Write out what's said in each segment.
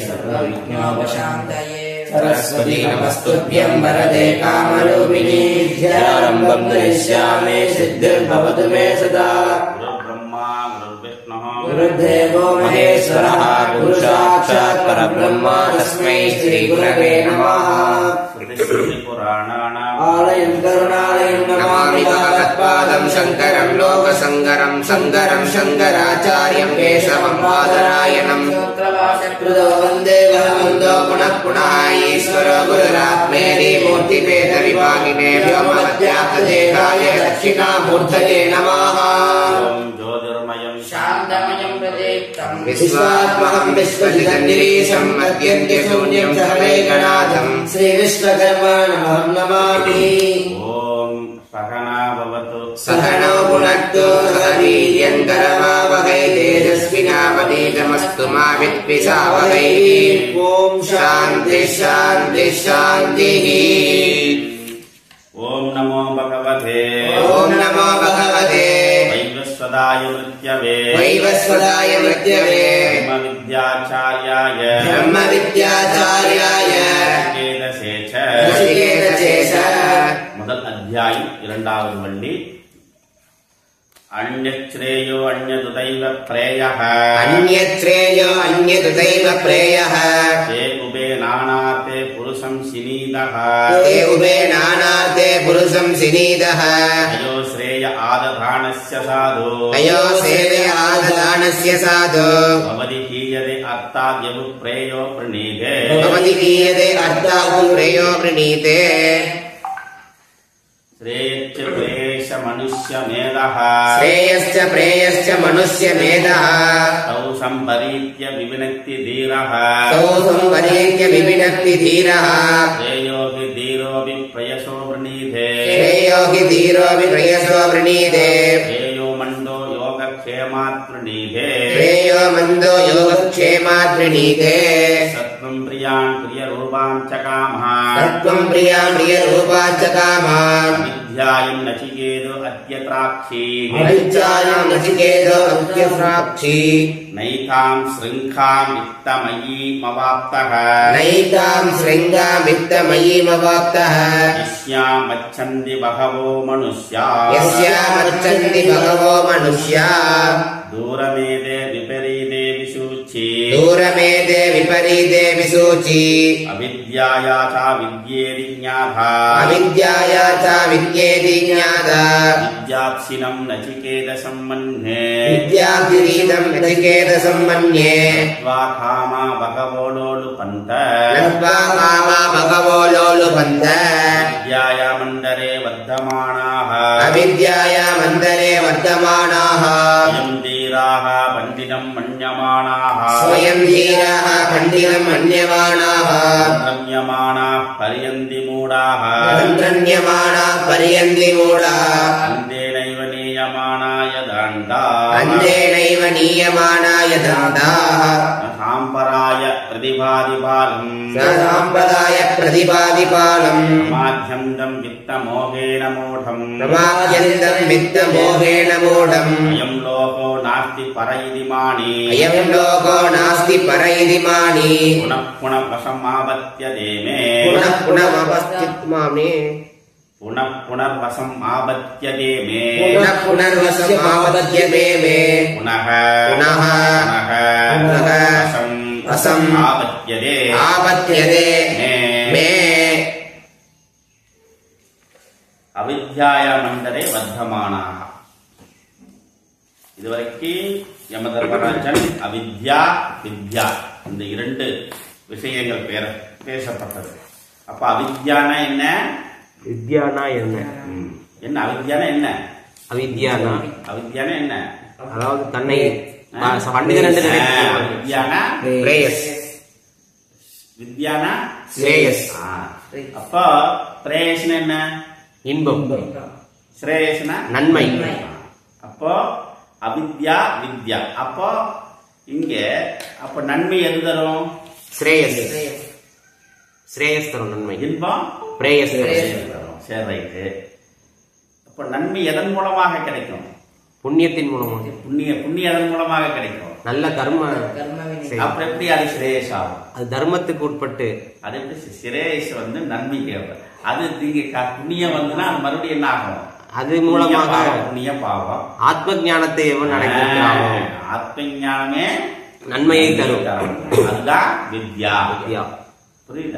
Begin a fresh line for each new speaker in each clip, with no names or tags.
सर्वविघ्नोपशान्तये सरस्वती नमस्तुभ्यं वरदे कामरूपिणी ध्यानम्बं करिष्यामि सिद्धिर्भवतु मे सदा
गुरुर्ब्रह्मा गुरुर्विष्णुः
गुरुर्देवो महेश्वरः गुरुसाक्षात् परब्रह्म तस्मै श्रीगुरवे नमः आलयं करुणालयं नमामि भगवत्पादं शङ्करं लोकसङ्गरं सङ्गरं शङ्कराचार्यं केशवं बादरायणं सूत्रभाष्यकृतो वन्दे भगवन्तो पुनः पुनः ईश्वरो गुरुरात्मेति मूर्तिभेदविभागिने व्योमवद्व्याप्तदेहाय दक्षिणामूर्तये नमः शान्तमयं प्रदीप्तं विश्वात्मकं विश्वजितनिरीशं अत्यन्त्यशून्यं सकलैकनाथं श्रीविश्वकर्माणमहं नमामि ॐ
सहना भवतु
सहनौ भुनक्तु सह वीर्यं करवावहै तेजस्विनावधीतमस्तु मा विद्विषावहै ॐ शान्तिः शान्तिः शान्तिः
ॐ नमो भगवते वैवस्वताय मृत्यवे ब्रह्मविद्याचार्याय नचिकेतसेच முதல் அத்தியாயம் இரண்டாவது வள்ளி அந்யச்ரேயோ அந்யதுதைவ பிரேயः தே உபே நானார்த்தே புருஷம் சினீதः அயோ ஸ்ரேய ஆததானஸ்ய சாதோ பவதி கீயதே அர்த்தாத்யவு பிரேயோ பிரணீதே श्रेयश्च प्रेयश्च मनुष्य मेधः तौ संपरीत्य विविनक्ति धीरः श्रेयो हि धीरोऽपि प्रयसो वृणीते श्रेयो मन्दो योगक्षेमात् वृणीते सत्त्वं प्रियान् प्रियरूपां च कामः अविद्यायं नचिकेतो अद्यत्राक्षी नैकां शृङ्गामित्तमयीमवाप्तः यस्यां मच्छन्ति बहवो मनुष्या दूरमेते विपरीते विसूची अविद्याया चा विद्येति ज्ञाता विद्याक्षिणं नचिकेतसं मन्ये नत्वा कामा बहवो लोलुपन्त अविद्याया मन्दरे वर्धमानाः स्वयं धीराः पंडितं मन्यमानाः रम्यमाणाः पर्यन्ति मूढाः अन्धेनैव नीयमानाय दाण्डाः साम्प्रदाय प्रतिपादिपालम् माध्यन्दं वित्तमोहेन मूढम् अयं लोको नास्ति पर इति मानि पुनः पुनः वशमापत्यते मे पुनः आपत्यते मे अविद्याया मंडले वर्धमानाः இதுவரைக்கும் யமதர்மராஜன் அவித்யா வித்யா இந்த இரண்டு விஷயங்கள் பேசப்பட்டது. அப்ப அவித்யானா என்ன,
வித்யானா என்ன,
என்ன அவித்யானா என்ன,
அவித்யானா
என்ன,
அதாவது தன்னை பண்டிதன்
வித்யானா பிரேயஸ், வித்யானா
ஸ்ரேயஸ்.
அப்போ பிரேயஸ்னா என்ன,
இன்பம்,
ஸ்ரேயஸ்னா
நன்மை.
அப்போ அவித்யா வித்யா. அப்போ இங்க அப்ப நன்மை எது தரும்,
ஸ்ரேயஸ். ஸ்ரேயஸ் தரும் நன்மை,
இன்பம்
பிரேயஸ்
தரும். சரி ரைட்டு. அப்ப நன்மை எதன் மூலமாக கிடைக்கும்,
புண்ணியத்தின் மூலமாக.
புண்ணியம் அதன் மூலமாக கிடைக்கும்.
நல்ல கர்ம
அப்புறம் எப்படி அது சிரேஷ் ஆகும்?
அது தர்மத்துக்கு உட்பட்டு.
அது எப்படி சிரேஷ் நன்மை தேவை. அது நீங்க புண்ணியம் வந்துன்னா அது மறுபடியும் என்ன ஆகும்?
அது மூலமாக
புண்ணிய பாவம்.
ஆத்ம ஞானத்தை எவன் அடைக்கிறானோ
ஆத்ம ஞானமே
நன்மையை தரும்.
அதுதான் வித்யா. புரியுத?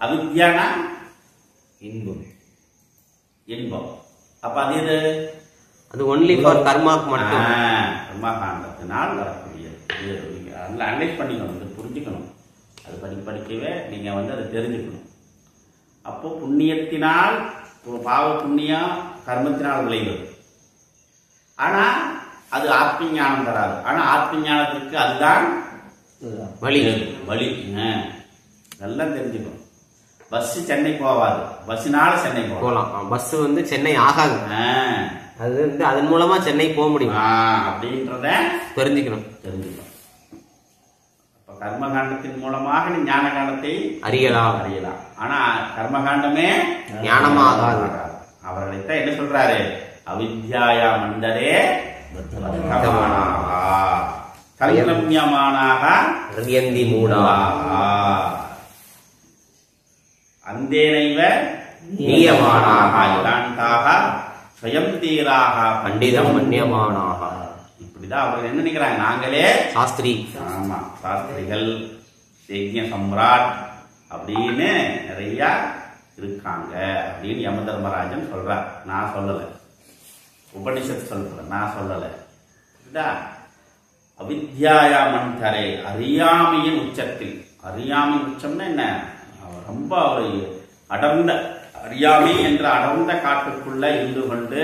அவித்யானா
இன்பம்.
இன்பம். அப்ப அது இது
அது ஒன்லி ஃபார் கர்மாக்கு மட்டும்.
கர்மா காண்டத்தினால் வரக்கூடிய அனலைஸ் பண்ணிக்கணும், இது புரிஞ்சுக்கணும். அது படிக்கவே நீங்க அதை தெரிஞ்சுக்கணும். அப்போ புண்ணியத்தினால் பாவ புண்ணியம் கர்மத்தினால் விளைவது. ஆனா அது ஆத்ம ஞானம் தராது. ஆனா ஆத்ம ஞானத்திற்கு அதுதான்
வழி.
நல்லா தெரிஞ்சுக்கணும். பஸ் சென்னை போவாது, பஸ்னால சென்னை
போகலாம். பஸ் சென்னை ஆகாது. அது அதன் மூலமா சென்னை போக முடியும்
அப்படின்றத தெரிஞ்சுக்கணும். அப்ப கர்மகாண்டத்தின் மூலமாக நீ ஞான காண்டத்தை அறியலாம். ஆனா கர்மகாண்டமே
ஞானமாகாது.
அவர்களைத்தான் என்ன சொல்றாரு? அவித்யாயா மந்தரே கல்ரம்யமானாக அந்தேனைவ நீயமானாக இதாண்டாக ஸ்வயம் தீராக பண்டிதம் மன்யமானாக. இப்படிதான் அவர்கள் என்ன நினைக்கிறாங்க? நாங்களே சாஸ்திரி. ஆமா, சாஸ்திரிகள், யஜ்ஞ சம்ராட் அப்படின்னு நிறைய இருக்காங்க அப்படின்னு யம தர்மராஜன் சொல்றார். நான் சொல்லல, உபனிஷத் சொல்றேன், நான் சொல்லல. அவித்யாயா மந்தரே, அறியாமையின் உச்சத்தில். அறியாமையின் உச்சம்னா என்ன? ரொம்ப அடர்ந்த அறியாமை என்ற அடர்ந்த காட்டுக்குள்ள இருந்து கொண்டு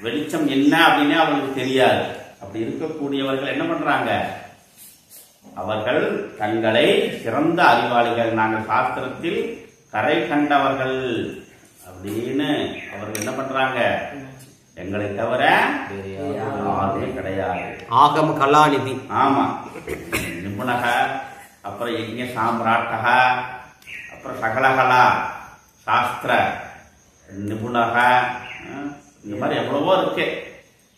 வெளிச்சம் என்ன அப்படின்னு அவங்களுக்கு தெரியாது. அப்படி இருக்கக்கூடியவர்கள் என்ன பண்றாங்க? அவர்கள் தங்களை சிறந்த அறிவாளிகள், நாங்கள் சாஸ்திரத்தில் கரை கண்டவர்கள் அப்படின்னு அவர்கள் என்ன பண்றாங்க? எங்களை தவிர யாருமே கிடையாது.
ஆகம கலாநிதி.
ஆமா, நிபுணக, அப்புறம் யஜ்ஞ சாம்ராட்டக, அப்புறம் சகலகலா சாஸ்திர நிபுணக, இந்த மாதிரி எவ்வளவோ இருக்கு.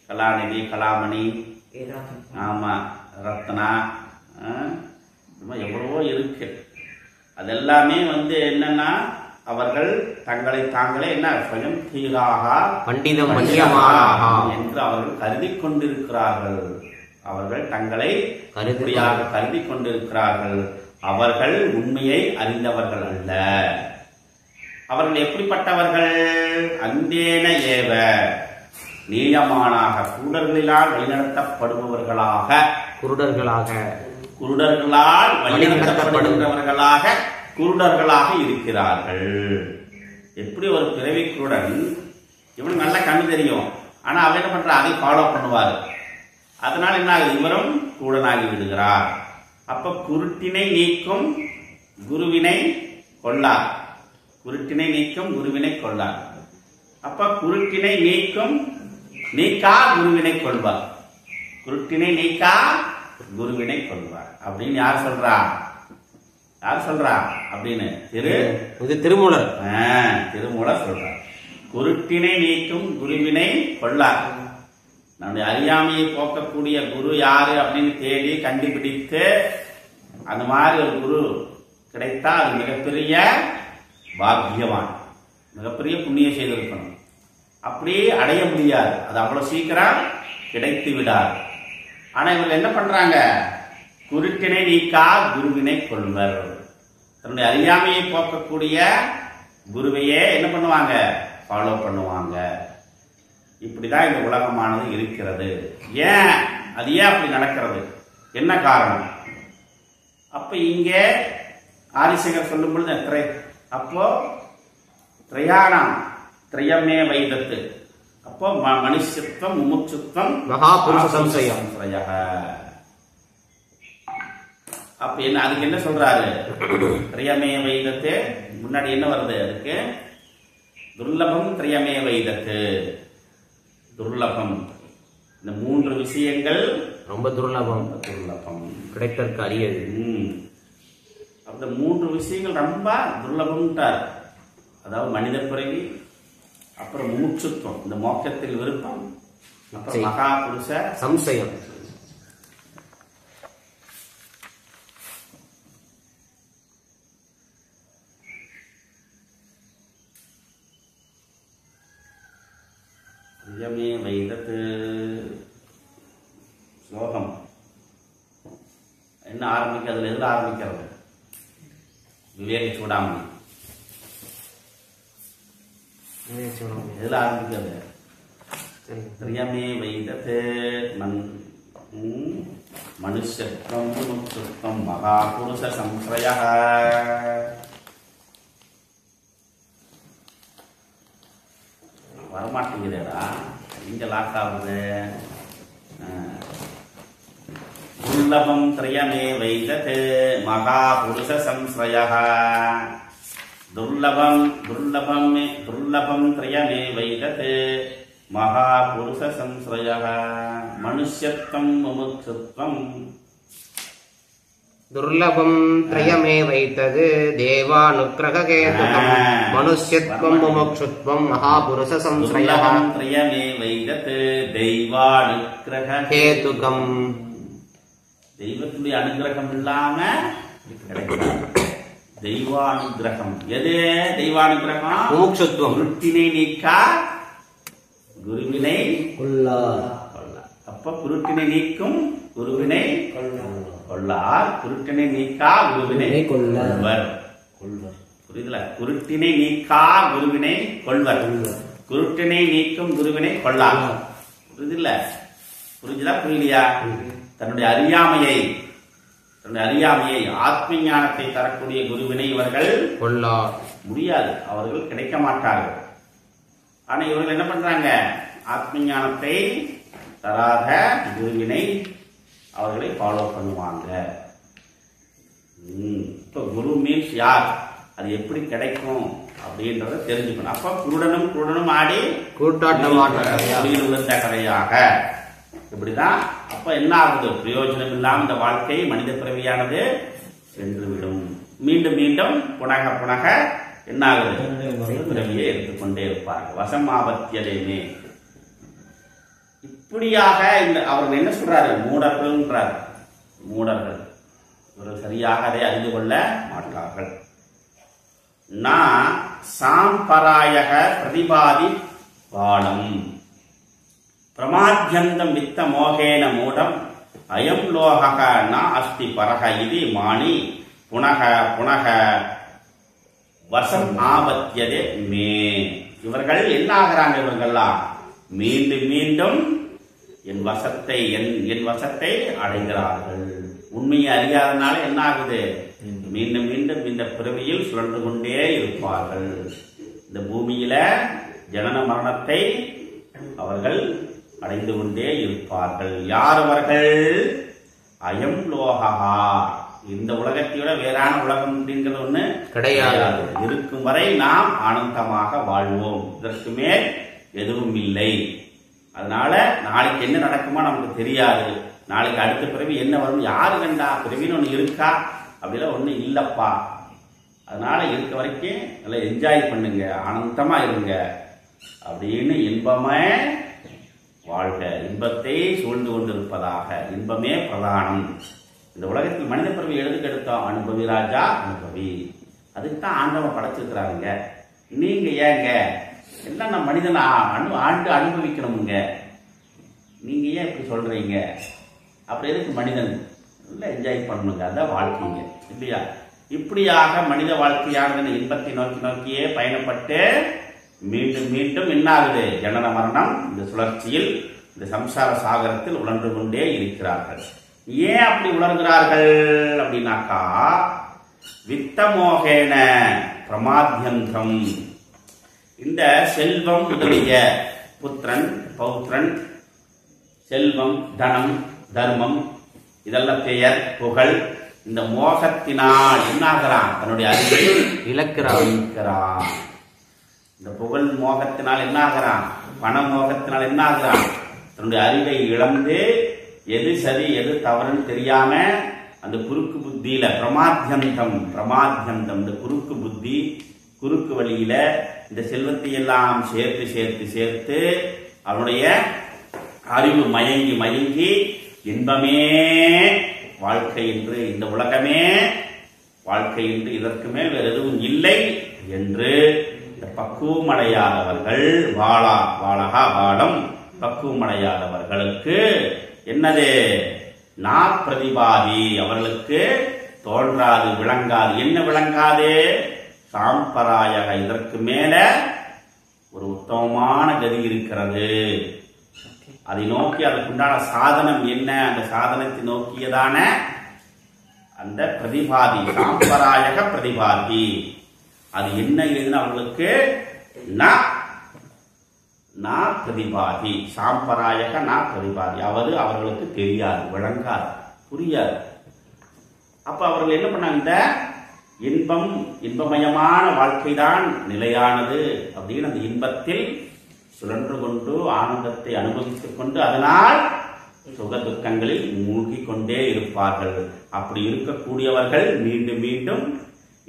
கலாநிதி, கலாமணி, ஆமா, ரத்னா, இந்த மாதிரி எவ்வளவோ இருக்கு. அதெல்லாமே என்னன்னா அவர்கள் தங்களை தாங்களே என்ன ஸ்வயம் தீராக பண்டிதம் என்று அவர்கள் கருதி கொண்டிருக்கிறார்கள். அவர்கள் தங்களை கருதியாக கருதி கொண்டிருக்கிறார்கள். அவர்கள் உண்மையை அறிந்தவர்கள் அல்ல. அவர்கள் எப்படிப்பட்டவர்கள்? அந்தேன ஏவ நீயமானாக, குருடர்களால் வழிநடத்தப்படுபவர்களாக, குருடர்களால் வழிநடத்தப்படுகிறவர்களாக, குருடர்களாக இருக்கிறார்கள். எப்படி ஒரு பிறவி குருடன், இவனுக்கு நல்ல கண்ணு தெரியும், ஆனா அவன் என்ன பண்ற? அதை ஃபாலோ பண்ணுவார். அதனால என்ன ஆகுது? இவரும் குருடனாகி விடுகிறார். அப்ப குருட்டினை நீக்கும் குருவினை கொள்ளார். குருட்டினை நீக்கும் குருவினை கொள்ளார். அப்ப குருட்டினை நீக்கா குருவினை கொள்வார். குருட்டினை நீக்கா குருவினை கொள்வார் அப்படின்னு யார் சொல்றா? யார் சொல்றா அப்படின்னு? திருமூலர். திருமூலர் சொல்றார். குருட்டினை நீக்கும் குருவினை கொள்ளார். நம்முடைய அறியாமையை போக்கக்கூடிய குரு யாரு அப்படின்னு தேடி கண்டுபிடித்து அந்த மாதிரி ஒரு குரு கிடைத்தா அது மிகப்பெரிய பாக்கியவான், மிகப்பெரிய புண்ணியம் செய்திருக்கணும். அப்படி அடைய முடியாது, அது அவ்வளவு சீக்கிரம் கிடைத்து விடாது. ஆனா இவர்கள் என்ன பண்றாங்க? குருட்டினை நீக்கா குருவினை கொள்வர். தன்னுடைய அறியாமையை போக்கக்கூடிய குருவையே என்ன பண்ணுவாங்க? ஃபாலோ பண்ணுவாங்க. இப்படிதான் இந்த உலகமானது இருக்கிறது. ஏன் அது ஏன் அப்படி நடக்கிறது? என்ன காரணம்? அப்ப இங்கே ஆதிசங்கர் சொல்லும் பொழுது அப்போ திரையாணம் திரையமே வைதத்து. அப்போ மனுஷத்துவம், முமுட்சுத்துவம், மகாபுருஷ சம்சயம். அப்ப என்ன அதுக்கு என்ன சொல்றாரு? திரையமே வைதத்து. முன்னாடி என்ன வருது? அதுக்கு துர்லபம் திரையமே வைதத்து. துர்லபம், இந்த மூன்று விஷயங்கள் ரொம்ப துர்லபம். கிடைத்தற்கு அரியது. அந்த மூன்று விஷயங்கள் ரொம்ப துர்லபம்ட்டார். அதாவது மனித பிறவி, அப்புறம் முமுட்சுத்துவம், இந்த மோட்சத்தில் விருப்பம், மகாபுருஷ
சம்சயம்.
வைதத்து ஸ்லோகம் என்ன ஆரம்பிக்கிறது? எதுல ஆரம்பிக்கிறது? விவேக சூடாமணி எதுல ஆரம்பிக்கிறது? திரியமே வைதத்து மனுஷத்வம் முக்துத்வம் மகாபுருஷ சம்ஸ்ரயः. வரமாட்டேங்குதேடா, இங்க லாக் ஆகுது. துர்லபம் திரியமே வைதத்து மகாபுருஷ சம்ஸ்ரயः. துர்லபம் துர்லபம் துர்லபம் திரியமே வைதத்து மகாபுருஷ சம்ஸ்ரயः. மனுஷ்யத்வம் முமுட்சுத்வம்.
துர்லபம் த்ரயமே வைத்தது தேவானுக்கிரகேதுகம் மனுஷ்யத்வம் முமுக்ஷுத்வம் மகாபுருஷ சம்ஸ்ரயः.
த்ரயமே வைதது தெய்வானுக்கிரகேதுகம். தெய்வத்துடைய அனுகிரகம் இல்லாம கிடைக்கும். தெய்வானுகிரகம் எது? தெய்வானுகிரகம்
முமுக்ஷுத்வம்.
குருட்டினை நீக்கா குருவினை
கொள்ளார்.
அப்ப குருட்டினை நீக்கும் குருவினை கொள்ளார். குருட்டினை நீக்கா குருவினை கொள்வர். புரியுதுல? குருட்டினை நீக்கா குருவினை கொள்வர். குருட்டினை நீக்கும் குருவினை கொள்ளார். புரியுதுல்ல? புரிஞ்சுதா புரியலையா? தன்னுடைய அறியாமையை ஆத்ம ஞானத்தை தரக்கூடிய குருவினை இவர்கள்
கொள்ளார்.
முடியாது, அவர்கள் கிடைக்க மாட்டார்கள். ஆனா இவர்கள் என்ன பண்றாங்க? ஆத்ம ஞானத்தை தராத குருவினை அவர்களை ஃபாலோ பண்ணுவாங்க. இப்ப குரு மீன்ஸ் யார், அது எப்படி கிடைக்கும் அப்படின்றத தெரிஞ்சுக்கணும். அப்ப குருடனும் ஆடி
கூட்டாட்டம்
விழுந்த கதையாக இப்படிதான். அப்ப என்ன ஆகுது? பிரயோஜனம் இல்லாம இந்த வாழ்க்கை மனித பிறவியானது சென்றுவிடும். மீண்டும் மீண்டும் புனக என்ன ஆகுது? பிறவியை எடுத்துக்கொண்டே இருப்பார்கள். வசமாபத்தியதேமே. இப்படியாக இந்த அவர்கள் என்ன சொல்றாரு? மூடர்கள்ன்றார். மூடர்கள் இவர்கள் சரியாக அதை அறிந்து கொள்ள மாட்டார்கள். நான் சாம்பராயக பிரதிபாதி பாடம் பிரமாத்யந்தம் வித்த மோகேன மூடம் அயம் லோகக ந அஸ்தி பரக இது மாணி புனக வசம் ஆபத்தியதே மே. இவர்கள் என்ன ஆகிறாங்க? இவர்கள்லாம் மீண்டும் மீண்டும் என் வசத்தை அடைகிறார்கள். உண்மையை அறியாதனால என்ன ஆகுது? மீண்டும் மீண்டும் இந்த பிறவியில் சுழன்று கொண்டே இருப்பார்கள். இந்த பூமியில ஜனன மரணத்தை அவர்கள் அடைந்து கொண்டே இருப்பார்கள். யார் அவர்கள்? அயம் லோகா. இந்த உலகத்தை விட வேறான உலகம் அப்படிங்கிறது ஒண்ணு கிடையாது. இருக்கும் வரை நாம் ஆனந்தமாக வாழ்வோம். இதற்கு மேல் எதுவும் இல்லை. அதனால நாளைக்கு என்ன நடக்குமோ நமக்கு தெரியாது. நாளைக்கு அடுத்த பிறவி என்ன வரும் யாரு கண்டா? பிறவின்னு ஒண்ணு இருக்கா? அப்படிலாம் ஒண்ணு இல்லப்பா. அதனால இருக்க வரைக்கும் நல்லா என்ஜாய் பண்ணுங்க, ஆனந்தமா இருங்க அப்படின்னு இன்பமே வாழ்க, இன்பத்தை சூழ்ந்து கொண்டிருப்பதாக. இன்பமே பிரதானம். இந்த உலகத்தில் மனித பிறவி எழுதுக்கெடுத்தோம். அனுபவி ராஜா அனுபவி. அதுக்குத்தான் ஆண்டவன் படைச்சிருக்கிறாருங்க. நீங்க ஏங்க எல்லாம் நான் மனிதனை ஆண்டு அனுபவிக்கணுமுங்க. நீங்க ஏன் இப்படி சொல்றீங்க? அப்புறம் எதுக்கு மனிதன் இல்லை என்ஜாய் பண்ணுங்க? அதான் வாழ்க்கைங்க இல்லையா? இப்படியாக மனித வாழ்க்கையானது இன்பத்தை நோக்கியே பயணப்பட்டு மீண்டும் மீண்டும் என்ன ஆகுது? ஜனன மரணம் இந்த சுழற்சியில், இந்த சம்சார சாகரத்தில் உழன்று கொண்டே இருக்கிறார்கள். ஏன் அப்படி உணர்கிறார்கள் அப்படின்னாக்கா, வித்தமோகேன பிரமாத்யந்தம். இந்த செல்வம் முதலிய புத்திரன் பௌத்திரன், செல்வம் தனம் தர்மம் இதெல்லாம் பெயர் புகழ், இந்த மோகத்தினால் என்ன ஆகிறான்? தன்னுடைய அறிவை இழக்கிறான். இந்த புகழ் மோகத்தினால் என்ன ஆகிறான்? பண மோகத்தினால் என்ன ஆகிறான்? தன்னுடைய அறிவை இழந்து எது சரி எது தவறுன்னு தெரியாம அந்த குறுக்கு புத்தியில பிரமாத்யந்தம் இந்த குறுக்கு புத்தி, குறுக்கு வழியில இந்த செல்வத்தை எல்லாம் சேர்த்து அவனுடைய அறிவு மயங்கி மயங்கி இன்பமே வாழ்க்கை என்று, இந்த உலகமே வாழ்க்கை என்று, இதற்கு மேல் வேறு எதுவும் இல்லை என்று இந்த பக்குவமடையாதவர்கள் வாழம் பக்குவமடையாதவர்களுக்கு என்னது நா பிரதிபாதி, அவர்களுக்கு தோன்றாது விளங்காது. என்ன விளங்காதே? சாம்பராயக, இதற்கு மேல ஒரு உத்தமமான கதி இருக்கிறது, அதை நோக்கி அதுக்குண்டான சாதனம் என்ன, அந்த சாதனத்தை நோக்கியதான அந்த பிரதிபாதி, சாம்பராயக பிரதிபாதி, அது என்ன ஏதுன்னு அவர்களுக்கு நா பிரதிபாதி, சாம்பராயக நா பிரதிபாதி, அவர்களுக்கு தெரியாது, விளங்காது, புரியாது. அப்ப அவர்கள் என்ன பண்ணாங்க? இந்த இன்பமயமான வாழ்க்கை தான் நிலையானது அப்படின்னு அந்த இன்பத்தில் சுழன்று கொண்டு ஆனந்தத்தை அனுபவித்துக் கொண்டு அதனால் சுக துக்கங்களில் மூழ்கி கொண்டே இருப்பார்கள். அப்படி இருக்கக்கூடியவர்கள் மீண்டும் மீண்டும்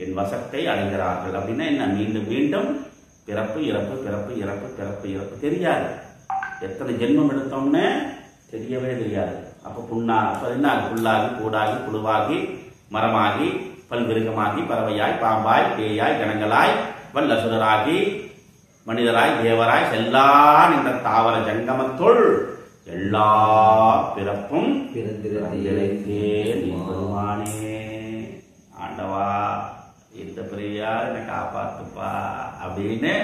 என் வசத்தை அடைகிறார்கள். அப்படின்னா என்ன? மீண்டும் மீண்டும் பிறப்பு இறப்பு பிறப்பு இறப்பு பிறப்பு இறப்பு தெரியாது. எத்தனை ஜென்மம் எடுத்தோம்னு தெரியவே தெரியாது. அப்ப என்ன? புல்லாகி கூடாகி புழுவாகி மரமாகி பல்விருகமாகி பறவையாய் பாம்பாய் பேயாய் கணங்களாய் வல்லசுரராகி மனிதராய் தேவராய் செல்லான் என்ற தாவர ஜங்கமத்துள் எல்லா பிறப்பும் பெருமானே. ஆண்டவா, இந்த பிரியார் என்னை காப்பாத்துப்பா அப்படின்னு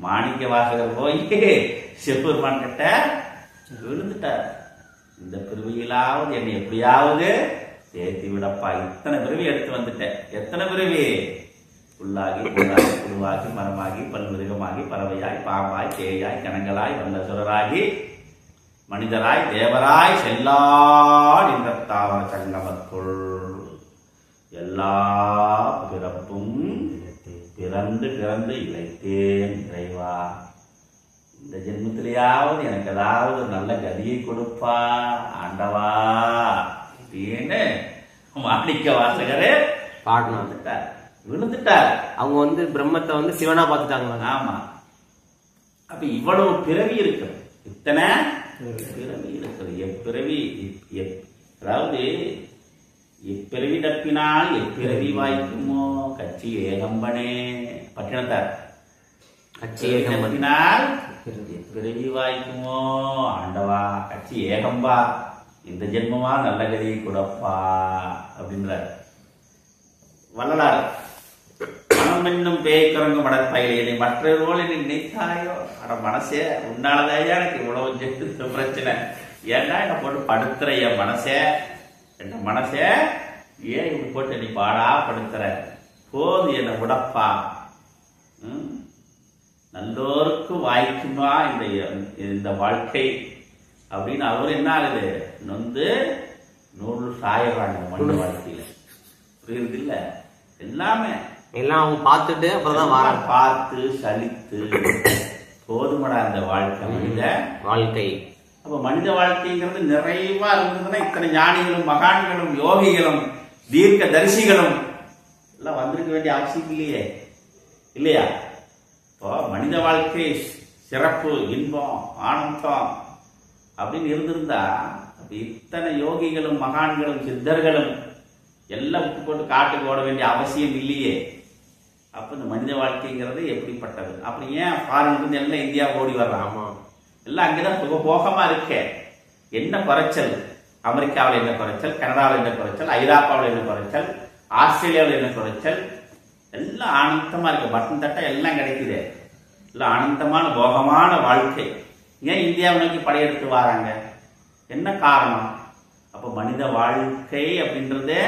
மாணிக்க வாசகர் போய் சிவபெருமான் கிட்ட விழுந்துட்டார். இந்த பிறவியிலாவது என்னை எப்படியாவது சேர்த்தி விடப்பா. இத்தனை பிறவி எடுத்து வந்துட்டேன். எத்தனை பிறவி? புல்லாகி புல்லாகி புழுவாகி மரமாகி பல்மிருகமாகி பறவையாய் பாம்பாய் பேயாய் கணங்களாய் வல்லசுரராகி மனிதராய் தேவராய் செல்லான் என்ற தாவர சங்கமத்துள் எல்லா பிறப்பும் பிறந்து பிறந்து இழைத்தேன் இறைவா. இந்த ஜென்மத்திலேயாவது எனக்கு ஏதாவது ஒரு நல்ல கதியை கொடுப்பா ஆண்டவா அப்படின்னு மாணிக்க வாசகரே
பாடணும்.
வந்துட்டார், விழுந்துட்டார்.
அவங்க பிரம்மத்தை சிவனா பார்த்துட்டாங்க.
ஆமா. அப்ப இவ்வளவு பிறவி இருக்கு, இத்தனை பிறவி இருக்குது. எப்பிறவி, அதாவது எப்பிறவி தப்பினால் எப்பிறவி வாய்க்குமோ கட்சி ஏகம்பனே. பட்டினத்தார் கட்சி ஏகம்பினால் எப்பிறவி வாய்க்குமோ ஆண்டவா கட்சி ஏகம்பா, இந்த ஜென்மமா நல்ல கதியை கொடுப்பா அப்படின்றார் வள்ளலார். மனம் என்னும் பேய்க்குரங்கு மடற்பயிலை மற்றவர்கள் என்னை நினைத்தாயோ. அட மனசே, உன்னாலதாயா எனக்கு இவ்வளவு ஜெட்டு பிரச்சனை, ஏன்னா என்ன போட்டு படுத்துற என் மனசே ஏன் இப்படி போட்டு நீ பாடா படுத்துற, போது என்னை விடப்பா. நல்லோருக்கு வாய்க்குமா இந்த வாழ்க்கை அப்படின்னு அவர் என்ன ஆகுது? நொந்து நூறு சாயிடுறாங்க மனித வாழ்க்கையில. புரியுது இல்ல? எல்லாமே
எல்லாம் அவங்க பார்த்துட்டு அப்புறம் தான்
பார்த்து சலித்து போதுமடா இந்த வாழ்க்கை, மனித வாழ்க்கை. அப்ப மனித வாழ்க்கைங்கிறது நிறைவா இருந்ததுன்னா இத்தனை ஞானிகளும் மகான்களும் யோகிகளும் தீர்க்க தரிசிகளும் எல்லாம் வந்திருக்க வேண்டிய அவசியம் இல்லையா? இப்போ மனித வாழ்க்கை சிறப்பு, இன்பம், ஆனந்தம் அப்படின்னு இருந்திருந்தா அப்ப இத்தனை யோகிகளும் மகான்களும் சித்தர்களும் எல்லாம் விட்டு போட்டு காட்டுக்கு ஓட வேண்டிய அவசியம் இல்லையே. அப்ப இந்த மனித வாழ்க்கைங்கிறது எப்படிப்பட்டது? அப்படி ஏன் ஃபாரின்ல இருந்து எல்லாம் இந்தியா ஓடி வர்றாமா? எல்லாம் அங்கேதான் சுகபோகமா இருக்கே. என்ன குறைச்சல்? அமெரிக்காவில் என்ன குறைச்சல், கனடாவில் என்ன குறைச்சல், ஐரோப்பாவில் என்ன குறைச்சல், ஆஸ்திரேலியாவில் என்ன குறைச்சல்? எல்லாம் ஆனந்தமா இருக்கு. பட்டன் தட்டா எல்லாம் கிடைக்குது. எல்லாம் ஆனந்தமான போகமான வாழ்க்கை. ஏன் இந்தியாவை நோக்கி படையெடுத்து வராங்க? என்ன காரணம்? அப்ப மனித வாழ்க்கை அப்படின்றது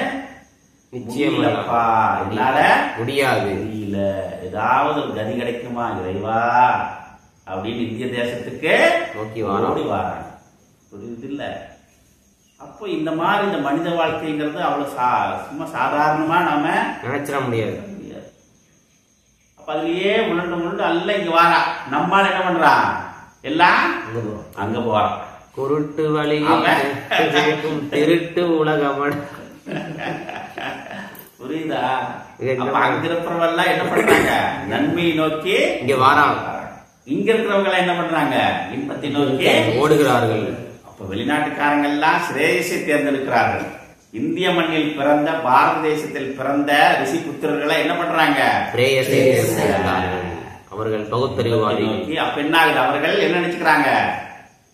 நிச்சயமாப்பா என்னால முடியாது, தெரியல, ஏதாவது ஒரு கதி கிடைக்குமா இறைவா அப்படின்னு இந்திய தேசத்துக்கு நோக்கி ஓடி வாராங்க. புரியுது இல்ல? அப்போ இந்த மாதிரி இந்த மனித வாழ்க்கைங்கிறது அவ்வளவு சும்மா சாதாரணமா நாம நினைச்சிட முடியாது. அப்ப அதுலயே முரண்டு அல்ல இங்க வாரா. நம்மால என்ன பண்றான்? எல்லாம் அங்க போறான்.
குருட்டு வழி திருட்டு உலகம்.
புரியுதா? அப்ப அங்க இருக்கிறவெல்லாம் என்ன பண்றாங்க? நன்மையை நோக்கி இங்க வாராங்க. இங்க இருக்கிறவங்க எல்லாம் என்ன பண்றாங்க? இன்பத்தை நோக்கி
ஓடுகிறார்கள்.
அப்ப வெளிநாட்டுக்காரங்க எல்லாம் சிரேயஸை தேர்ந்தெடுக்கிறார்கள். இந்திய மண்ணில் பிறந்த பாரத தேசத்தில் பிறந்த ரிஷி புத்திரர்களை என்ன பண்றாங்க?
அவர்கள் பகுத்தறிவுவாதி.
அப்ப என்ன ஆகுது? அவர்கள் என்ன நினைச்சுக்கிறாங்க?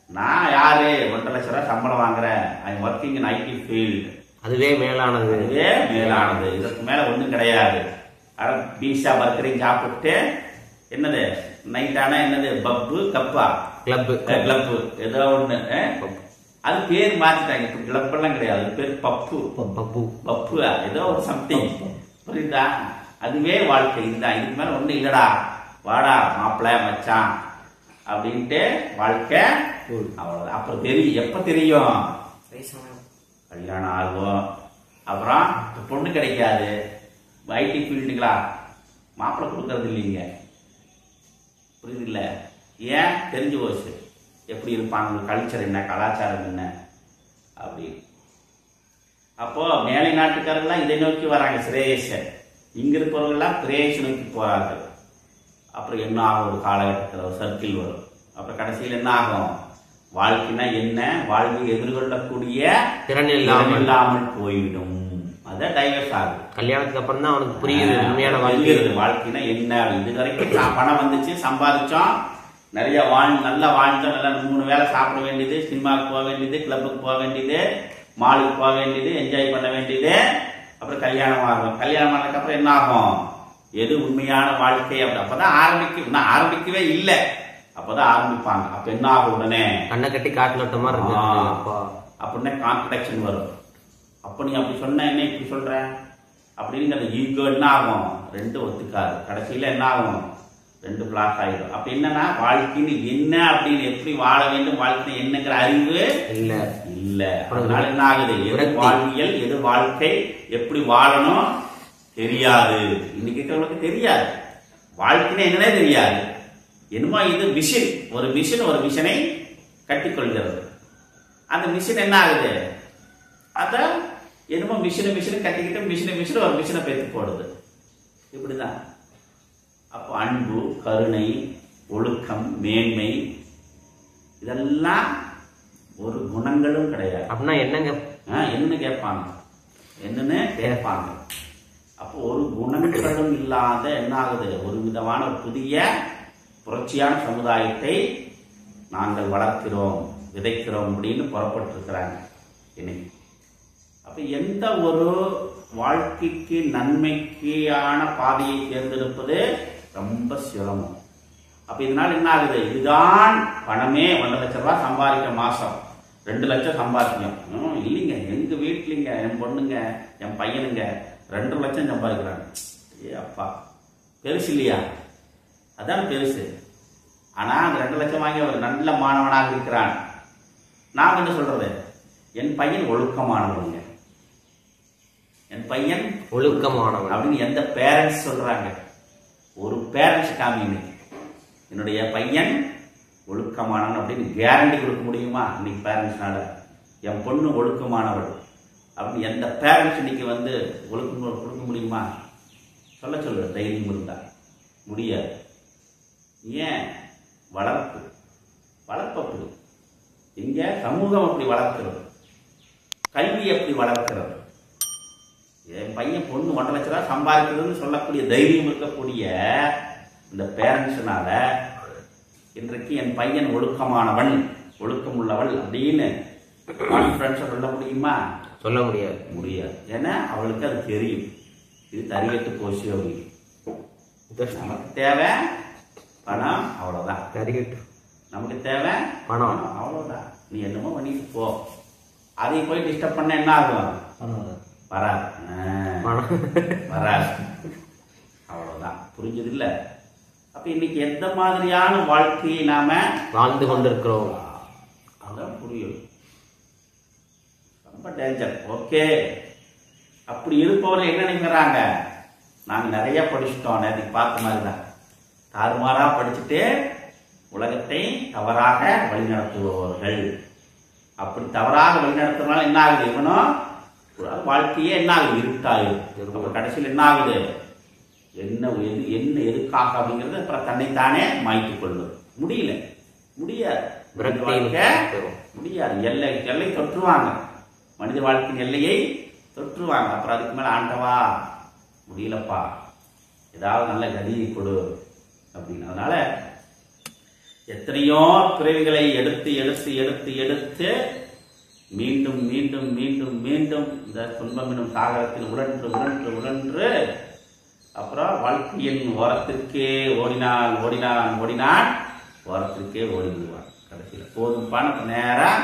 நான் யாரு 1.5 லட்சம் ரூபாய் சம்பளம் வாங்குறேன், I working in IT field,
அதுவே மேலானது,
அதுவே மேலானது, இதற்கு மேல ஒண்ணும் கிடையாது. பீஸா பர்கரையும் சாப்பிட்டு என்னது நைட் ஆனா என்னது பப்பு கப்பா கிளப்பு ஏதோ ஒண்ணு, அது பேர் மாத்திட்டாங்க. இப்ப கிளப் எல்லாம் கிடையாது, அது பேர் பப்பு பப்பு ஏதோ ஒரு சம்திங், புரியுதா? அதுவே வாழ்க்கை இதுதான், இதுக்கு மேல ஒண்ணு இல்லடா, வாடா மாப்பிள்ள மச்சான் அப்படின்ட்டு வாழ்க்கை அவ்வளவுதான். அப்புறம் தெரியும், எப்ப தெரியும்? கல்யாணம் ஆகும், அப்புறம் பொண்ணு கிடைக்காது, ஐடி ஃபீல்டுங்களா மாப்பிள்ளை கொடுக்கறது இல்லைங்க, புரியுது இல்ல? ஏன்? தெரிஞ்சு போச்சு எப்படி இருப்பாங்க, கல்ச்சர் என்ன, கலாச்சாரம் என்ன அப்படி. அப்போ மேலை நாட்டுக்காரெல்லாம் இதை நோக்கி வராங்க, சிரேயஸ. இங்க இருப்பவர்கள்லாம் பிரேயஸ் நோக்கி போறாங்க. அப்புறம் என்ன ஆகும்? ஒரு காலகட்டத்தில் ஒரு சர்க்கிள் வரும். அப்புறம் கடைசியில் என்ன ஆகும்? வாழ்க்கைனா என்ன, வாழ்க்கையை எதிர்கொள்ளக்கூடிய திறன் இல்லாமல் போய்விடும். அதான் டைவர்ஸ் ஆகுது.
கல்யாணத்துக்கு அப்புறம் தான் அவனுக்கு புரியுது உண்மையான
வாழ்க்கைனா என்ன. இது வரைக்கும் பணம் வந்துச்சு, சம்பாதிச்சோம், நிறைய நல்லா வாழ்ந்தோம், நல்லா 3 வேளை சாப்பிட வேண்டியது, சினிமாவுக்கு போக வேண்டியது, கிளப்புக்கு போக வேண்டியது, மாலுக்கு போக வேண்டியது, என்ஜாய் பண்ண வேண்டியது. அப்புறம் கல்யாணம் ஆகும். கல்யாணம் ஆனதுக்கு அப்புறம் என்ன ஆகும்? எது உண்மையான வாழ்க்கை? அப்பதான் ஆரம்பிக்கவே இல்லை, அப்பதான் ஆரம்பிப்பாங்க. அப்ப என்ன ஆகும்? உடனே
கண்ணை கட்டி காட்டுல மாதிரி இருக்கு
அப்படின்னா கான்ட்ரடிக்ஷன் வரும். அப்ப நீ அப்படி சொன்ன, என்ன இப்படி சொல்ற அப்படின்னு அந்த ஈகோ என்ன ஆகும்? 2 ஒத்துக்காது. கடைசியில என்ன ஆகும்? 2 பிளாக் ஆயிடும். அப்ப என்னன்னா வாழ்க்கைன்னு என்ன அப்படின்னு, எப்படி வாழ வேண்டும், வாழ்க்கை என்னங்கிற அறிவு இல்ல. அதனால என்ன ஆகுது? எது வாழ்வியல், எது வாழ்க்கை, எப்படி வாழணும் தெரியாது. இன்னைக்கு இருக்கிறவங்களுக்கு தெரியாது, வாழ்க்கைன்னு என்னன்னே தெரியாது. என்னமோ இது மிஷின், ஒரு மிஷினை கட்டிக்கொள்கிறது. அந்த மிஷின் என்ன ஆகுது? அத என்னமோ மிஷினை கட்டிக்கிட்டு மிஷினை ஒரு மிஷினை பேத்து போடுது. இப்படிதான். அப்போ அன்பு, கருணை, ஒழுக்கம், மேன்மை இதெல்லாம் ஒரு குணங்களும் கிடையாது.
அப்படின்னா
என்னன்னு கேட்பாங்க. அப்போ ஒரு குணங்களும் இல்லாத என்ன ஆகுது? ஒரு விதமான புதிய புரட்சியான சமுதாயத்தை நாங்கள் வளர்க்கிறோம், விதைக்கிறோம் அப்படின்னு புறப்பட்டிருக்கிறாங்க இன்னைக்கு. அப்ப எந்த ஒரு வாழ்க்கைக்கு நன்மைக்கான பாதையை தேர்ந்தெடுப்பது ரொம்ப சிரமம். அப்ப இதனால என்ன ஆகுது? இதுதான் பணமே. 1.5 லட்சம் ரூபாய் சம்பாதிக்க மாசம் 2 லட்சம் சம்பாதிக்கணும் இல்லைங்க. எங்க வீட்டுலங்க என் பொண்ணுங்க என் பையனுங்க 2 லட்சம் சம்பாதிக்கிறாங்க. ஏ அப்பா, பெருசு இல்லையா? அதான் பெருசு. ஆனா அந்த 2 லட்சம் வாங்கி ஒரு நல்ல மாணவனாக இருக்கிறான். நாம் என்ன சொல்றது? என் பையன் ஒழுக்கமானவங்க, என் பையன்
ஒழுக்கமானவன்
அப்படின்னு எந்த பேரண்ட்ஸ் சொல்றாங்க? ஒரு பேரண்ட்ஸ் காமிங்க, என்னுடைய பையன் ஒழுக்கமானவன் அப்படின்னு கேரண்டி கொடுக்க முடியுமா இன்னைக்கு பேரண்ட்ஸ்னால? என் பொண்ணு ஒழுக்கமானவள் அப்படின்னு எந்த பேரண்ட்ஸ் இன்னைக்கு ஒழுக்கம் கொடுக்க முடியுமா? சொல்லு, தைரியம் இருந்தா முடியாது. ஏன்? வளர்ப்பு அப்படி. இங்க சமூகம் அப்படி வளர்க்கிறது, கல்வி எப்படி வளர்க்கிறது. என் பையன் பொண்ணு 1.5 லட்சம் ரூபாய் சம்பாதிக்கிறதுன்னு சொல்லக்கூடிய தைரியம் இருக்கக்கூடிய இந்த பேரண்ட்ஸ்னால இன்றைக்கு என் பையன் ஒழுக்கமானவன், ஒழுக்கம் உள்ளவள் அப்படின்னு கான்ஃபிடன்ஸா சொல்ல முடியுமா?
சொல்ல முடியாது.
ஏன்னா அவளுக்கு அது தெரியும், இது தறிகட்டு போச்சு அப்படின்னு. நமக்கு தேவை பணம், அவ்வளவுதான். நமக்கு தேவை பணம், அவ்வளவுதான். நீ என்னமோ பண்ணிட்டு போ. அதை போய் டிஸ்டர்ப் பண்ண என்ன ஆகும்? வராது. அவ்வளவுதான். புரிஞ்சது இல்ல? அப்ப இன்னைக்கு எந்த மாதிரியான வாழ்க்கையை நாம
வாழ்ந்து கொண்டிருக்கிறோம்
அதான் புரியும். ரொம்ப டேஞ்சர். ஓகே, அப்படி இருப்பவர்கள் என்ன நினைக்கிறாங்க? நாங்க நிறைய படிச்சுட்டோம், நேற்றுக்கு பார்த்த மாதிரிதான் தாறுமாறா படிச்சுட்டு உலகத்தை தவறாக வழிநடத்துபவர்கள். அப்படி தவறாக வழிநடத்துறதுனால என்ன ஆகுது? இவனும் வாழ்க்கையே என்ன ஆகுது? இருட்டாகுது. கடைசியில் என்ன ஆகுது? என்ன எதுக்காக அப்படிங்கிறது அப்புறம் தன்னைத்தானே மாய்த்துக் கொள்ளும். முடியல, முடியாது, முடியாது. எல்லை தொற்றுவாங்க, மனித வாழ்க்கையின் எல்லையை தொற்றுவாங்க. அப்புறம் அதுக்கு மேல ஆண்டவா முடியலப்பா, ஏதாவது நல்ல கதியை கொடு அப்படின்னு. அதனால எத்தனையோ பிறவிகளை எடுத்து எடுத்து எடுத்து எடுத்து மீண்டும் மீண்டும் மீண்டும் மீண்டும் இந்த துன்பம் எனும் சாகரத்தில் உழன்று உழன்று உழன்று அப்புறம் வாழ்க்கையின் ஓரத்திற்கே ஓடினான் ஓடினான் ஓடினான், ஓரத்திற்கே ஓடி விடுவான். கடைசியில் போதும்பான நேரம்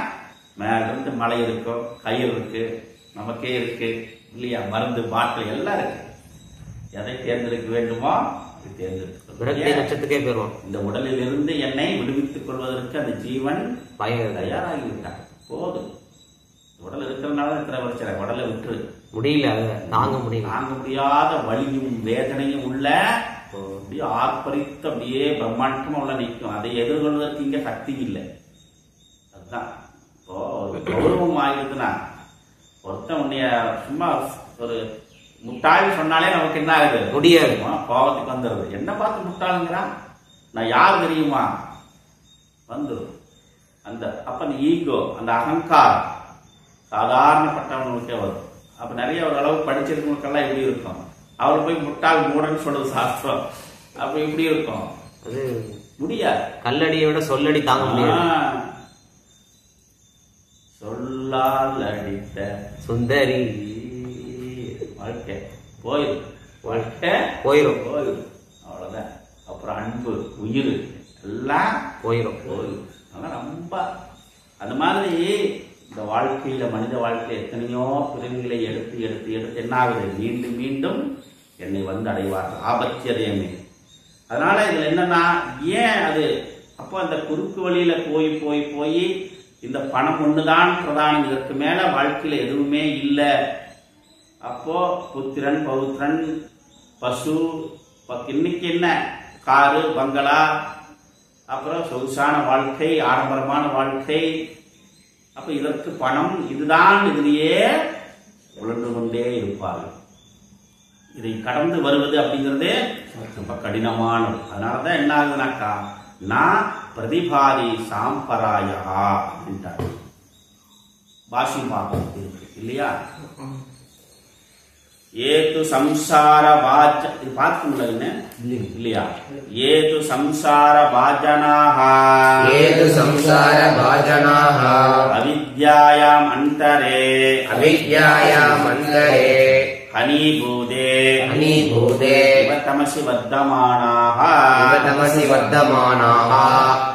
மேல இருந்து மலை இருக்கும், கயிறு இருக்கு, நமக்கே இருக்கு இல்லையா, மருந்து பாட்டில் எல்லாம் இருக்கு. எதை தேர்ந்தெடுக்க வேண்டுமோ அது தேர்ந்தெடுத்துக்கே பெறுவோம். இந்த உடலில் இருந்து என்னை விடுவித்துக் கொள்வதற்கு அந்த ஜீவன் தயாராகிவிட்டான். போதும், உடல் இருக்கிறதுனால இருக்கிற பிரச்சனை. உடலை விட்டு
முடியல, தாங்க
முடியாத வலியும் வேதனையும் உள்ள அப்படியே ஆர்ப்பரித்து அப்படியே பிரம்மாண்டமா உள்ள நிற்கும். அதை எதிர்கொள்வதற்கு இங்க சக்தி இல்லை. அதுதான் இப்போ ஒரு கௌரவம் ஆகிடுதுன்னா, ஒருத்தன் உன்னைய சும்மா ஒரு முட்டாள் சொன்னாலே நமக்கு என்ன ஆகுது,
முடியாது,
கோபத்துக்கு வந்துடுது. என்ன பார்த்து முட்டாளுங்கிறான், நான் யார் தெரியுமா வந்துடும். அந்த அப்ப அந்த ஈகோ, அந்த அகங்காரம் சாதாரணப்பட்டவங்களுக்கே வரும். அப்ப நிறைய ஒரு அளவு படிச்சிருக்கவங்களுக்கெல்லாம் எப்படி இருக்கும், அவர் போய் முட்டாள் மூடன்னு சொல்றது சாஸ்திரம். அப்ப எப்படி இருக்கும்,
அது
முடியாது.
கல்லடியை விட சொல்லடி தாங்க முடியாது.
சொல்லால் அடித்த
சுந்தரி
வாழ்க்கை போயிடும், வாழ்க்கை
போயிடும்,
அவ்வளவுதான். அப்புறம் அன்பு, உயிர் எல்லாம்
போயிடும்.
அதெல்லாம் ரொம்ப அந்த மாதிரி இந்த வாழ்க்கையில, மனித வாழ்க்கையில எத்தனையோ பிறவிகளை எடுத்து எடுத்து எடுத்து என்ன ஆகுது, மீண்டும் மீண்டும் என்னை வந்து அடைவார்கள், ஆபத்தியதேமே. அதனால இதுல என்னன்னா, ஏன் அது அப்போ அந்த குறுக்கு வழியில போய் போய் போய் இந்த பணம் ஒண்ணுதான் பிரதானம், இதற்கு மேல வாழ்க்கையில எதுவுமே இல்லை. அப்போ புத்திரன் பௌத்திரன் பசு, இன்னைக்கு என்ன காரு பங்களா, அப்புறம் சொகுசான வாழ்க்கை, ஆடம்பரமான வாழ்க்கை. அப்ப இதற்கு பணம் இதுதான், இதுலயே உழன்று கொண்டே இருப்பார்கள். இதை கடந்து வருவது அப்படிங்கிறது ரொம்ப கடினமானது. அதனாலதான் என்ன ஆகுதுனாக்கா, நான் பிரதிபாதி சாம்பராயா அப்படின்ட்டாரு. பாஷ்யம் பார்க்க இருக்கு இல்லையா, ஏது சம்சார வாஜ, இது பார்த்துங்களா இல்லையா, ஏது சம்சார வாஜனாஹ,
ஏது சம்சார வாஜனாஹ,
அவித்யாயாம் அந்தரே,
அவித்யாயாம் அந்தரே,
ஹனீபூதே,
ஹனீபூதே,
இவ தமசி வர்த்தமானாஹ,
இவ தமசி வர்த்தமானாஹ.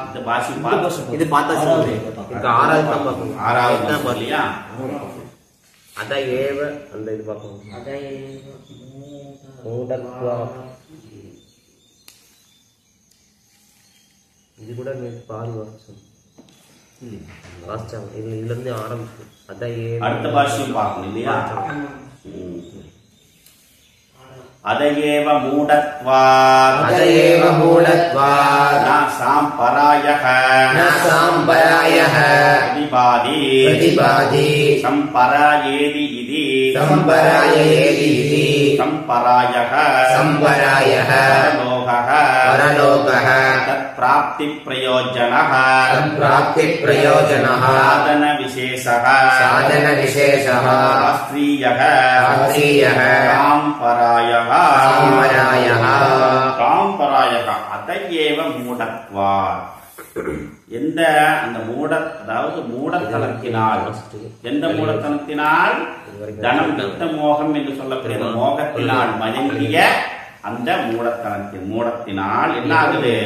இந்த பாஷி பார்த்து
இது பார்த்தா ஆறாவது தான் பார்க்கணும்,
ஆறாவது தான் இல்லையா.
அத ஏவ அந்த இது பார்க்கணும், இது கூட பாதி வருஷம் வாசிச்சாங்க. இதுல இருந்து ஆரம்பிச்சு அத ஏவ
அடுத்த பாஷையும் பார்க்கணும் இல்லையா. அதயேவ மூடத்வாத்,
அதயேவ மூடத்வாத்,
ந சாம்பராயஹ,
ந சாம்பராயஹ,
பிரதிபாதி,
பிரதிபாதி,
சம்பராயேதி இதி,
சம்பராயேதி இதி,
சம்பராயஹ,
சம்பராயஹ,
பரலோகஹ,
பரலோகஹ,
தத் பிராப்தி பிரயோஜனஹ,
தத் பிராப்தி பிரயோஜனஹ,
சாதன விசேஷஹ,
சாதன விசேஷஹ,
சாஸ்திரியஹ,
சாஸ்திரியஹ,
சாம்பராயஹ,
சாம்பராயஹ,
சாம்பராயஹ. அதயேவ மூடத்வாத், எந்த அந்த மூட, அதாவது மூடத்தனத்தினால், எந்த மூடத்தனத்தினால், தனம் வித்த மோகம் என்று சொல்லக்கூடிய மோகத்தினால் மயங்கிய அந்த மூடத்தினால் என்ன ஆகுது,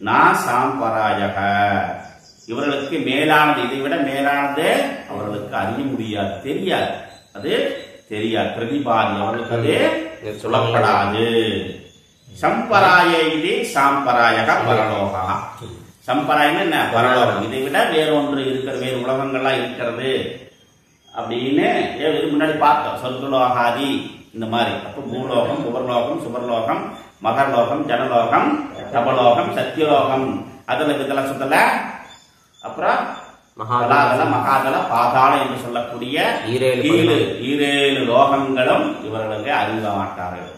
நான் சாம்பராயக, இவர்களுக்கு மேலானது, இதை விட மேலானது அவர்களுக்கு அறிய முடியாது, தெரியாது, அது தெரியாது. பிரதிபாதி, அவர்களுக்கு அது சொல்லப்படாது. சம்பராய இது சாம்பராயக பரலோகா. சம்பராயம் என்ன, பரலோகம். இதை விட வேறொன்று இருக்கிற, வேறு உலகங்கள்லாம் இருக்கிறது அப்படின்னு முன்னாடி பார்த்தோம். சொர்க்கலோகாதி இந்த மாதிரி. அப்ப பூலோகம், புவர்லோகம், சுவர்லோகம், மகர்லோகம், ஜனலோகம், தபலோகம், சத்தியலோகம், அதில் இதெல்லாம் சொல்லல. அப்புறம் மகாதல பாதாளம் என்று சொல்லக்கூடிய ஈரேழு லோகங்களும் இவர்களுக்கு அறிய மாட்டார்கள்.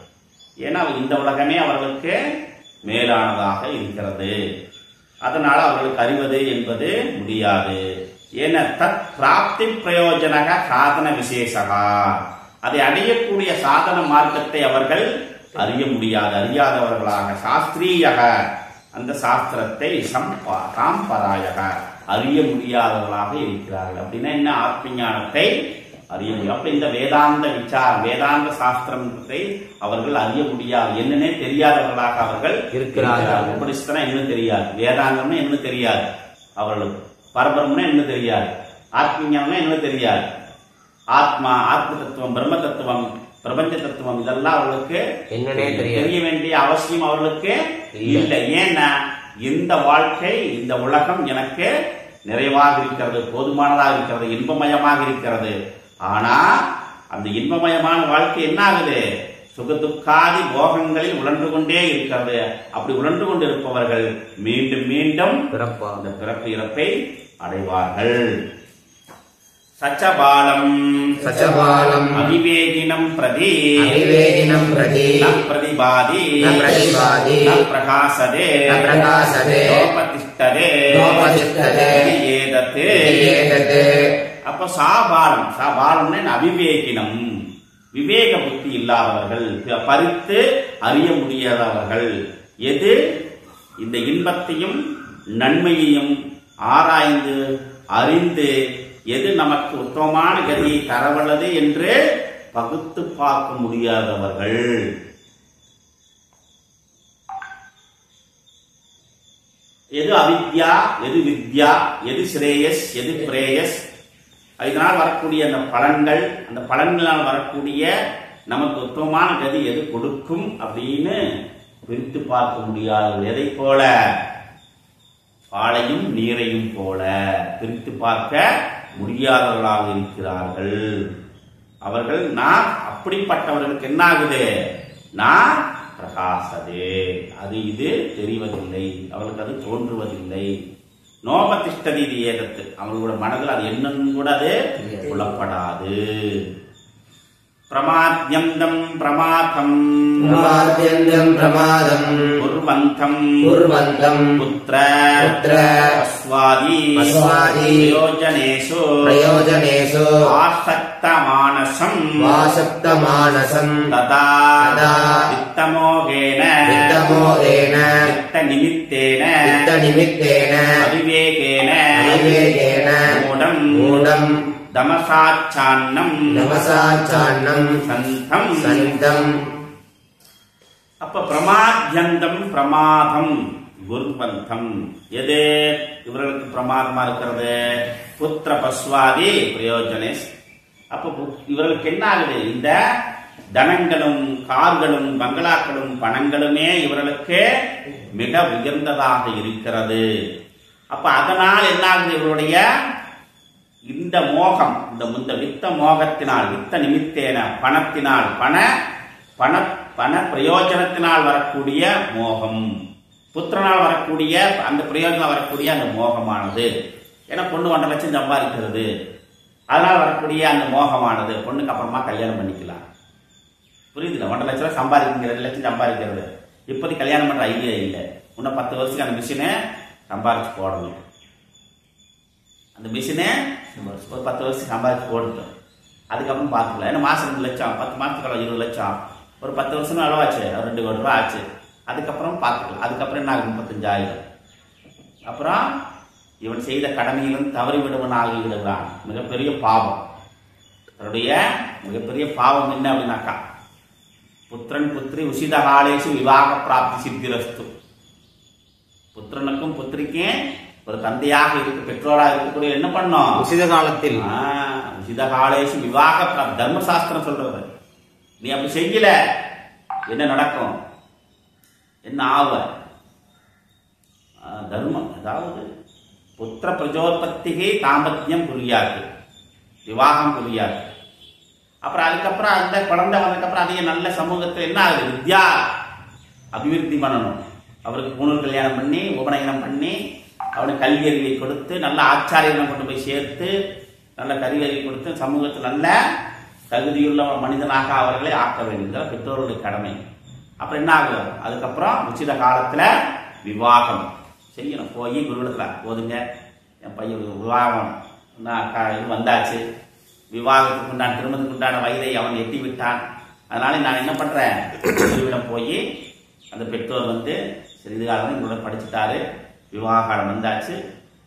ஏன்னா இந்த உலகமே அவர்களுக்கு மேலானதாக இருக்கிறது. அதனால அவர்களுக்கு அறிவது என்பது முடியாது. ஏன தத் பிராப்தி பிரயோஜனக சாதன விசேஷகா, அதை அடையக்கூடிய சாதன மார்க்கத்தை அவர்கள் அறிய முடியாது, அறியாதவர்களாக. சாஸ்திரீயக, அந்த சாஸ்திரத்தை சாம்பராயக, அறிய முடியாதவர்களாக இருக்கிறார்கள். அப்படின்னா என்ன? ஆத்ம ஞானத்தை அறிய முடியும். அப்ப இந்த வேதாந்த விசாரம், வேதாந்த சாஸ்திரத்தை அவர்கள் அறிய முடியாது, என்னன்னே தெரியாதவர்களாக அவர்கள் இருக்கிறார்கள். உபனிஷத்துனா என்ன தெரியாது, வேதாந்தம்னா என்ன தெரியாது அவர்களுக்கு, பரபரம்னா என்ன தெரியாது, ஆத்ம ஞானம்னா என்ன தெரியாது. ஆத்மா, ஆத்ம தத்துவம், பிரம்ம தத்துவம், பிரபஞ்ச தத்துவம் இதெல்லாம் அவர்களுக்கு
என்னன்னே
தெரிய வேண்டிய அவசியம் அவர்களுக்கு இல்லை. ஏன்னா இந்த வாழ்க்கை, இந்த உலகம் எனக்கு நிறைவாக இருக்கிறது, போதுமானதாக இருக்கிறது, இன்பமயமாக இருக்கிறது. ஆனா அந்த இன்பமயமான வாழ்க்கை என்ன ஆகுது? சுகதுக்காதி போகங்களில் உழன்று கொண்டே இருக்கிறது. அப்படி உழன்று கொண்டு இருப்பவர்கள் மீண்டும் மீண்டும் அந்த பிறப்பு இறப்பை அடைவார்கள். சச்சபாலம்
சச்சபாலம்
அவிவேகினம் பிரதி
அவிவேகினம் பிரதி
ந பிரதிபாதி
ந பிரதிபாதி
ந பிரகாசதே
ந பிரகாசதே
லோபதிஷ்டதே
லோபதிஷ்டதே
ஏததே
ஏததே.
அப்ப சாபாலம், சாபாலம்னு அவிவேகினம், விவேக புத்தி இல்லாதவர்கள், பறித்து அறிய முடியாதவர்கள். எது? இந்த இன்பத்தையும் நன்மையையும் ஆராய்ந்து அறிந்து எது நமக்கு உத்தமமான கதியை தரவல்லது என்று பகுத்து பார்க்க முடியாதவர்கள். எது அவித்யா, எது வித்யா, எது ஸ்ரேயஸ், எது பிரேயஸ், இதனால் வரக்கூடிய அந்த பலன்கள், அந்த பலன்களால் வரக்கூடிய நமக்கு உத்தமமான கதி எது கொடுக்கும் அப்படின்னு பிரித்து பார்க்க முடியாதவர்கள். எதை போல? பாலையும் நீரையும் போல பிரித்து பார்க்க முடியாதவர்களாக இருக்கிறார்கள் அவர்கள். நான் அப்படிப்பட்டவர்களுக்கு என்ன ஆகுது? நான் பிரகாசதே, அது இது தெரிவதில்லை, அவர்களுக்கு அது தோன்றுவதில்லை. நோபதிஷ்டதி இது ஏதத்து, அவர்களோட மனதில் அது என்னன்னு கூட அது புலப்படாது. பிரமாத்யந்தம் பிரமாதம்
பிரமாத்யந்தம் பிரமாதம்
குர்வந்தம்
குர்வந்தம்
புத்ர
புத்ர
அஸ்வாதி
அஸ்வாதி
பிரயோஜனேஷு
பிரயோஜனேஷு
ஆசக்த மானசம்
வாசக்த மானசம்
ததா
ததா
வித்தமோகேன
வித்தமோகேன
வித்த நிமித்தேன
வித்த நிமித்தேன
அவிவேகேன
அவிவேகேன
மூடம்
மூடம்
தமசாச்சான்னம்
நமசாச்சான்னம்
சந்தம்
சந்தம்.
அப்ப பிரமாத்யந்தம் பிரமாதம் குர்வந்தம், எது இவர்களுக்கு பிரமாதமா இருக்கிறது? புத்திர பஸ்வாதி பிரயோஜனேஷ். அப்ப இவர்களுக்கு என்ன ஆகுது? இந்த தனங்களும் கார்களும் பங்களாக்களும் பணங்களுமே இவர்களுக்கு மிக உயர்ந்ததாக இருக்கிறது. அப்ப அதனால் என்ன ஆகுது? இவருடைய இந்த மோகம், இந்த வித்த மோகத்தினால், வித்த நிமித்தேன பணத்தினால், பண பிரயோஜனத்தினால் வரக்கூடிய மோகம், புத்திரனால் வரக்கூடிய அந்த பிரயோஜனம் வரக்கூடிய அந்த மோகமானது. ஏன்னா பொண்ணு 1.5 லட்சம் சம்பாதிக்கிறது, அதனால் வரக்கூடிய அந்த மோகமானது. பொண்ணுக்கு அப்புறமா கல்யாணம் பண்ணிக்கலாம், புரியுதுல? 1.5 லட்சம் சம்பாதிக்கிறது, 2 லட்சம் சம்பாதிக்கிறது. இப்போதைக்கு கல்யாணம் பண்ற ஐடியா இல்லை. இன்னும் 10 வருஷத்துக்கு அந்த மிஷினை சம்பாதிச்சு போடணும். அந்த மிஷினை ஒரு 10 வருஷம் சம்பாதிச்சு போடணும், அதுக்கப்புறம் பார்த்துக்கலாம். ஏன்னா மாசம் 2 லட்சம், 10 மாசத்துக்கு 20 லட்சம், ஒரு 10 வருஷம் அளவாச்சு, 2 கோடி ரூபாய் ஆச்சு. அதுக்கப்புறம் பார்த்துக்கலாம். அதுக்கப்புறம் என்ன ஆகும்? 35,000. அப்புறம் இவன் செய்த கடமையிலும் தவறி விடுவனாகி விடுகிறான். மிகப்பெரிய பாவம். தன்னுடைய மிகப்பெரிய பாவம் என்ன அப்படின்னாக்கா, புத்திரன் புத்திரி உசித காலேஷு விவாக பிராப்தி சித்திரஸ்து. புத்திரனுக்கும் புத்திரிக்கும் ஒரு தந்தையாக இருக்கு, பெற்றோராக இருக்கக்கூடிய என்ன பண்ணோம்?
உசித காலத்தில்,
உசித காலேஷு விவாக பிராப்தி. தர்மசாஸ்திரம் சொல்றது. நீ அப்படி செய்யல என்ன நடக்கும்? என்ன ஆவ? தர்மம், அதாவது புத்திர பிரஜோத்பத்திகே தாம்பத்தியம் புரியாது, விவாகம் புரியாது. அப்புறம் அதுக்கப்புறம் அந்த குழந்தை வந்ததுக்கப்புறம் அதிக நல்ல சமூகத்தில் என்ன ஆகுது? வித்யா அபிவிருத்தி பண்ணணும். அவருக்கு பூணூல் கல்யாணம் பண்ணி, உபநயனம் பண்ணி, அவனுக்கு கல்வி அறிவை கொடுத்து, நல்ல ஆச்சாரியனை கொண்டு போய் சேர்த்து, நல்ல கல்வி அறிவை கொடுத்து, சமூகத்தில் நல்ல தகுதியுள்ள மனிதனாக அவர்களை ஆக்க வேண்டியது பெற்றோருடைய கடமை. அப்புறம் என்ன ஆகும்? அதுக்கப்புறம் உச்சித காலத்துல விவாகம் செய்யணும். போய் குருவிடத்துல போதுங்க, என் பையன் விவாகம் இது வந்தாச்சு, விவாகத்துக்கு உண்டான திருமணத்துக்கு உண்டான வயதை அவன் எட்டி விட்டான், அதனால நான் என்ன பண்றேன், குருவிடம் போய் அந்த பெற்றோர் வந்து சிறிது காலம் இவருடன் படிச்சுட்டாரு, விவாக காலம் வந்தாச்சு,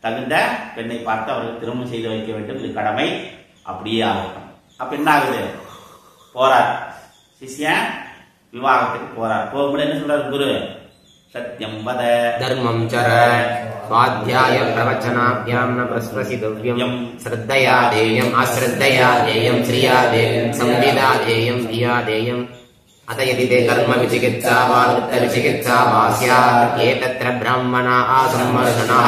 தகுந்த பெண்ணை பார்த்து அவருக்கு திருமணம் செய்து வைக்க வேண்டும், இது கடமை, அப்படியே ஆகட்டும். அப்ப என்ன ஆகுது, போறார் சிஷ்யன் விவாகத்துக்கு போறார். போகும்போது என்ன சொல்றாரு குரு, சத்யம் வத
தர்மம் சர स्वाध्याय प्रवचनाभ्यां न प्रस्वसितव्यं श्रद्धया देयम् अश्रद्धया देयं श्रिया देयं संविदा देयं धिया देयम् अत यदि ते कर्म विचिकित्सा वा वृत्तविचिकित्सा वा स्यात् एतत्र ब्राह्मणा आसम्मर्दनः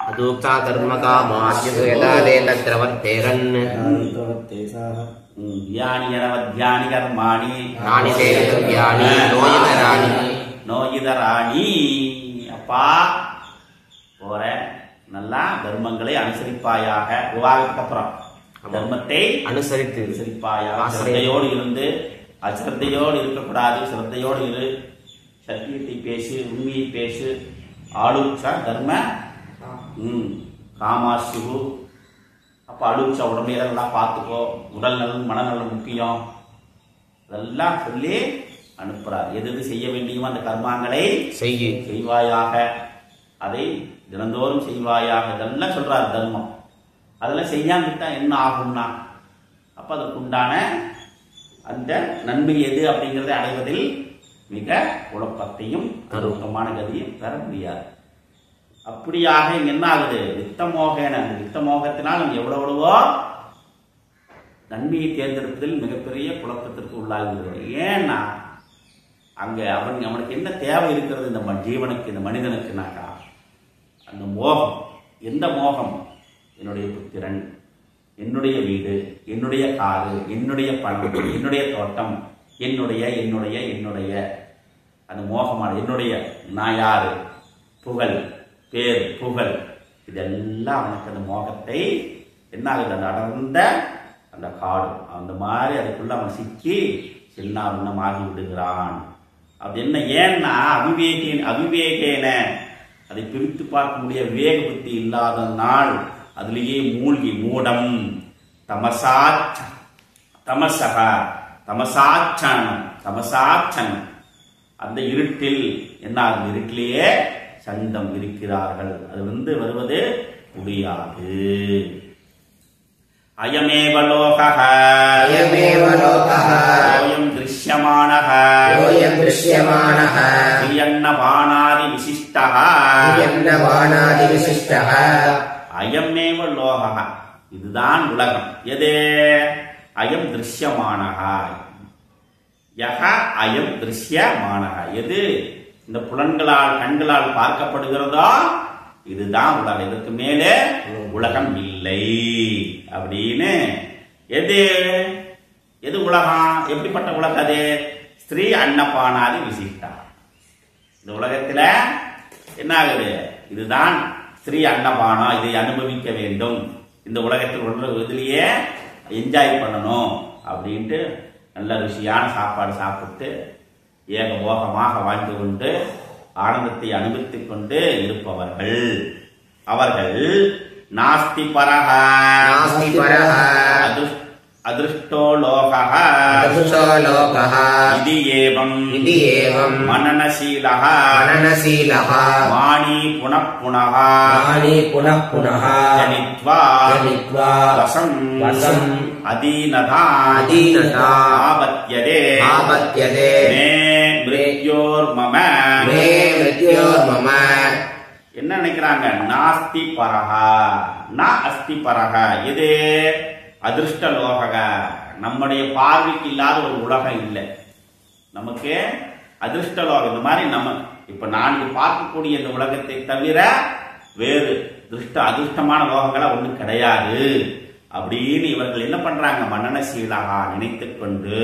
अदूक्ता कर्मकामास्यु यदा ते तत्र वर्तेरन्
ध्यानि कर्माणि
नानि ते कर्म्याणि
நோயிதராணி. அப்பா போற நல்லா தர்மங்களை அனுசரிப்பாயாக, விவாகத்துக்கு அப்புறம் தர்மத்தை அனுசரிப்பாயாக, சிரத்தையோடு இருந்து அசிரத்தையோடு இருக்கக்கூடாது, சிரத்தையோடு இரு, சத்தியத்தை பேசு, உண்மையை பேசு, ஆளுச்சா தர்ம காமாசு. அப்ப அழுச்சா உடம்பையெல்லாம் பார்த்துக்கோ, உடல் நலன் மனநலன் முக்கியம், அதெல்லாம் சொல்லி அனுப்புறார். எது செய்ய வேண்டியுமோ அந்த கர்மாங்களை செய்வாயாக, அதை தினந்தோறும் செய்வாயாக, இதெல்லாம் சொல்றார் தர்மம். அதெல்லாம் செய்யாமட்டா என்ன ஆகும்னா, அப்ப அதற்குண்டான அந்த நன்மை எது அப்படிங்கறதை அடைவதில் மிக குழப்பத்தையும் அருக்கமான கதியும் பெற முடியாது. அப்படியாக என்ன ஆகுது, வித்தமோகன, அந்த வித்தமோகத்தினால் நம்ம எவ்வளவோ நன்மையை தேர்ந்தெடுப்பதில் மிகப்பெரிய குழப்பத்திற்கு உள்ளாகிறது. ஏன்னா அங்க அவனுக்கு என்ன தேவை இருக்கிறது இந்த ஜீவனுக்கு, இந்த மனிதனுக்குனாக்கா அந்த மோகம். எந்த மோகம், என்னுடைய புத்திரன், என்னுடைய வீடு, என்னுடைய காடு, என்னுடைய பணம், என்னுடைய தோட்டம், என்னுடைய என்னுடைய என்னுடைய அந்த மோகமான என்னுடைய, நான் யாரு, புகழ், பேர், புகழ், இதெல்லாம் அவனுக்கு அந்த மோகத்தை என்ன ஆகுது, அந்த அடர்ந்த அந்த காடு, அந்த மாதிரி அதுக்குள்ள அவன் சிக்கி சின்னாபின்னமாகி விடுகிறான். அது என்ன, ஏன்னா அவிவேகேன அதை பிரித்து பார்க்க முடிய விவேக புத்தி இல்லாத நாள் அதிலேயே மூழ்கி, மூடம் தமசாச்சனம் அந்த இருட்டில் என்ன ஆகும், இருட்டிலேயே சண்டம் இருக்கிறார்கள். அது வருவது முடியாது. அயமேவ லோகஹ யோயம் திருஷ்யமானஹ ஸ்ரீயன்னபானாதி விசிஷ்டஹ அயமேவ லோகஹ, இதுதான் உலகம். எது, அயம் திருஷ்யமானஹ, யஹ அயம் திருஷ்யமானஹ, எது இந்த புலன்களால் கண்களால் பார்க்கப்படுகிறதோ இதுதான் உலகம், இதற்கு மேலே உலகம் இல்லை அப்படின்னு. எது உலகம், எப்படிப்பட்ட உலகம் அது, ஸ்ரீ அன்னபானாதி விசிஷ்டா. இந்த உலகத்துல என்ன ஆகுது, இதுதான் ஸ்ரீ அன்னபானம், இதை அனுபவிக்க வேண்டும், இந்த உலகத்தில் உள்ள இதுலயே என்ஜாய் பண்ணணும் அப்படின்ட்டு நல்ல ருசியான சாப்பாடு சாப்பிட்டு ஏகபோகமாக வாழ்ந்து கொண்டு ஆனந்தத்தை அனுபவித்துக் கொண்டு இருப்பவர்கள் அவர்கள். நாஸ்தி பரஹ அதிருஷ்டோ லோகஹ இதி ஏவம் மனனசீலஹ வாணி புனః ஜனித்வா வசம் அதீனதா ஆபத்யதே மே மிருத்யோர் மம. என்ன நினைக்கிறாங்க, நாஸ்தி பரஹா ந அஸ்தி பரஹா, இது அதிருஷ்ட லோக, நம்முடைய பார்வைக்கு இல்லாத ஒரு உலகம் இல்லை, நமக்கு அதிருஷ்ட லோகம். இந்த மாதிரி நம்ம இப்ப நான்கு பார்க்கக்கூடிய இந்த உலகத்தை தவிர வேறு அதிருஷ்டமான லோகங்களா ஒண்ணும் கிடையாது அப்படின்னு இவர்கள் என்ன பண்றாங்க, மனனசீலகா நினைத்துக் கொண்டு,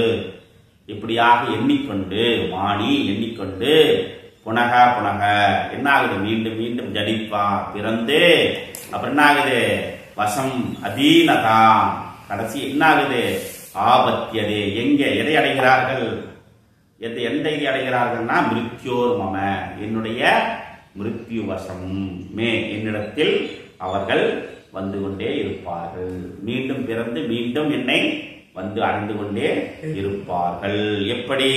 இப்படியாக எண்ணிக்கொண்டு, வாணி எண்ணிக்கொண்டு, புனக என்ன ஆகுது, மீண்டும் மீண்டும் ஜனிப்பா பிறந்து, அப்புறம் என்ன ஆகுது, வசம் அதீனதா, கடைசி என்ன ஆகுது, ஆபத்தியதே, எங்க எதை அடைகிறார்கள், எந்த இது அடைகிறார்கள்னா மிருத்யோர் மம என்னுடைய மிருத்யு வசம் மே என்னிடத்தில் அவர்கள் வந்து கொண்டே இருப்பார்கள். மீண்டும் பிறந்து மீண்டும் என்னை வந்து அடைந்து கொண்டே இருப்பார்கள். எப்படி?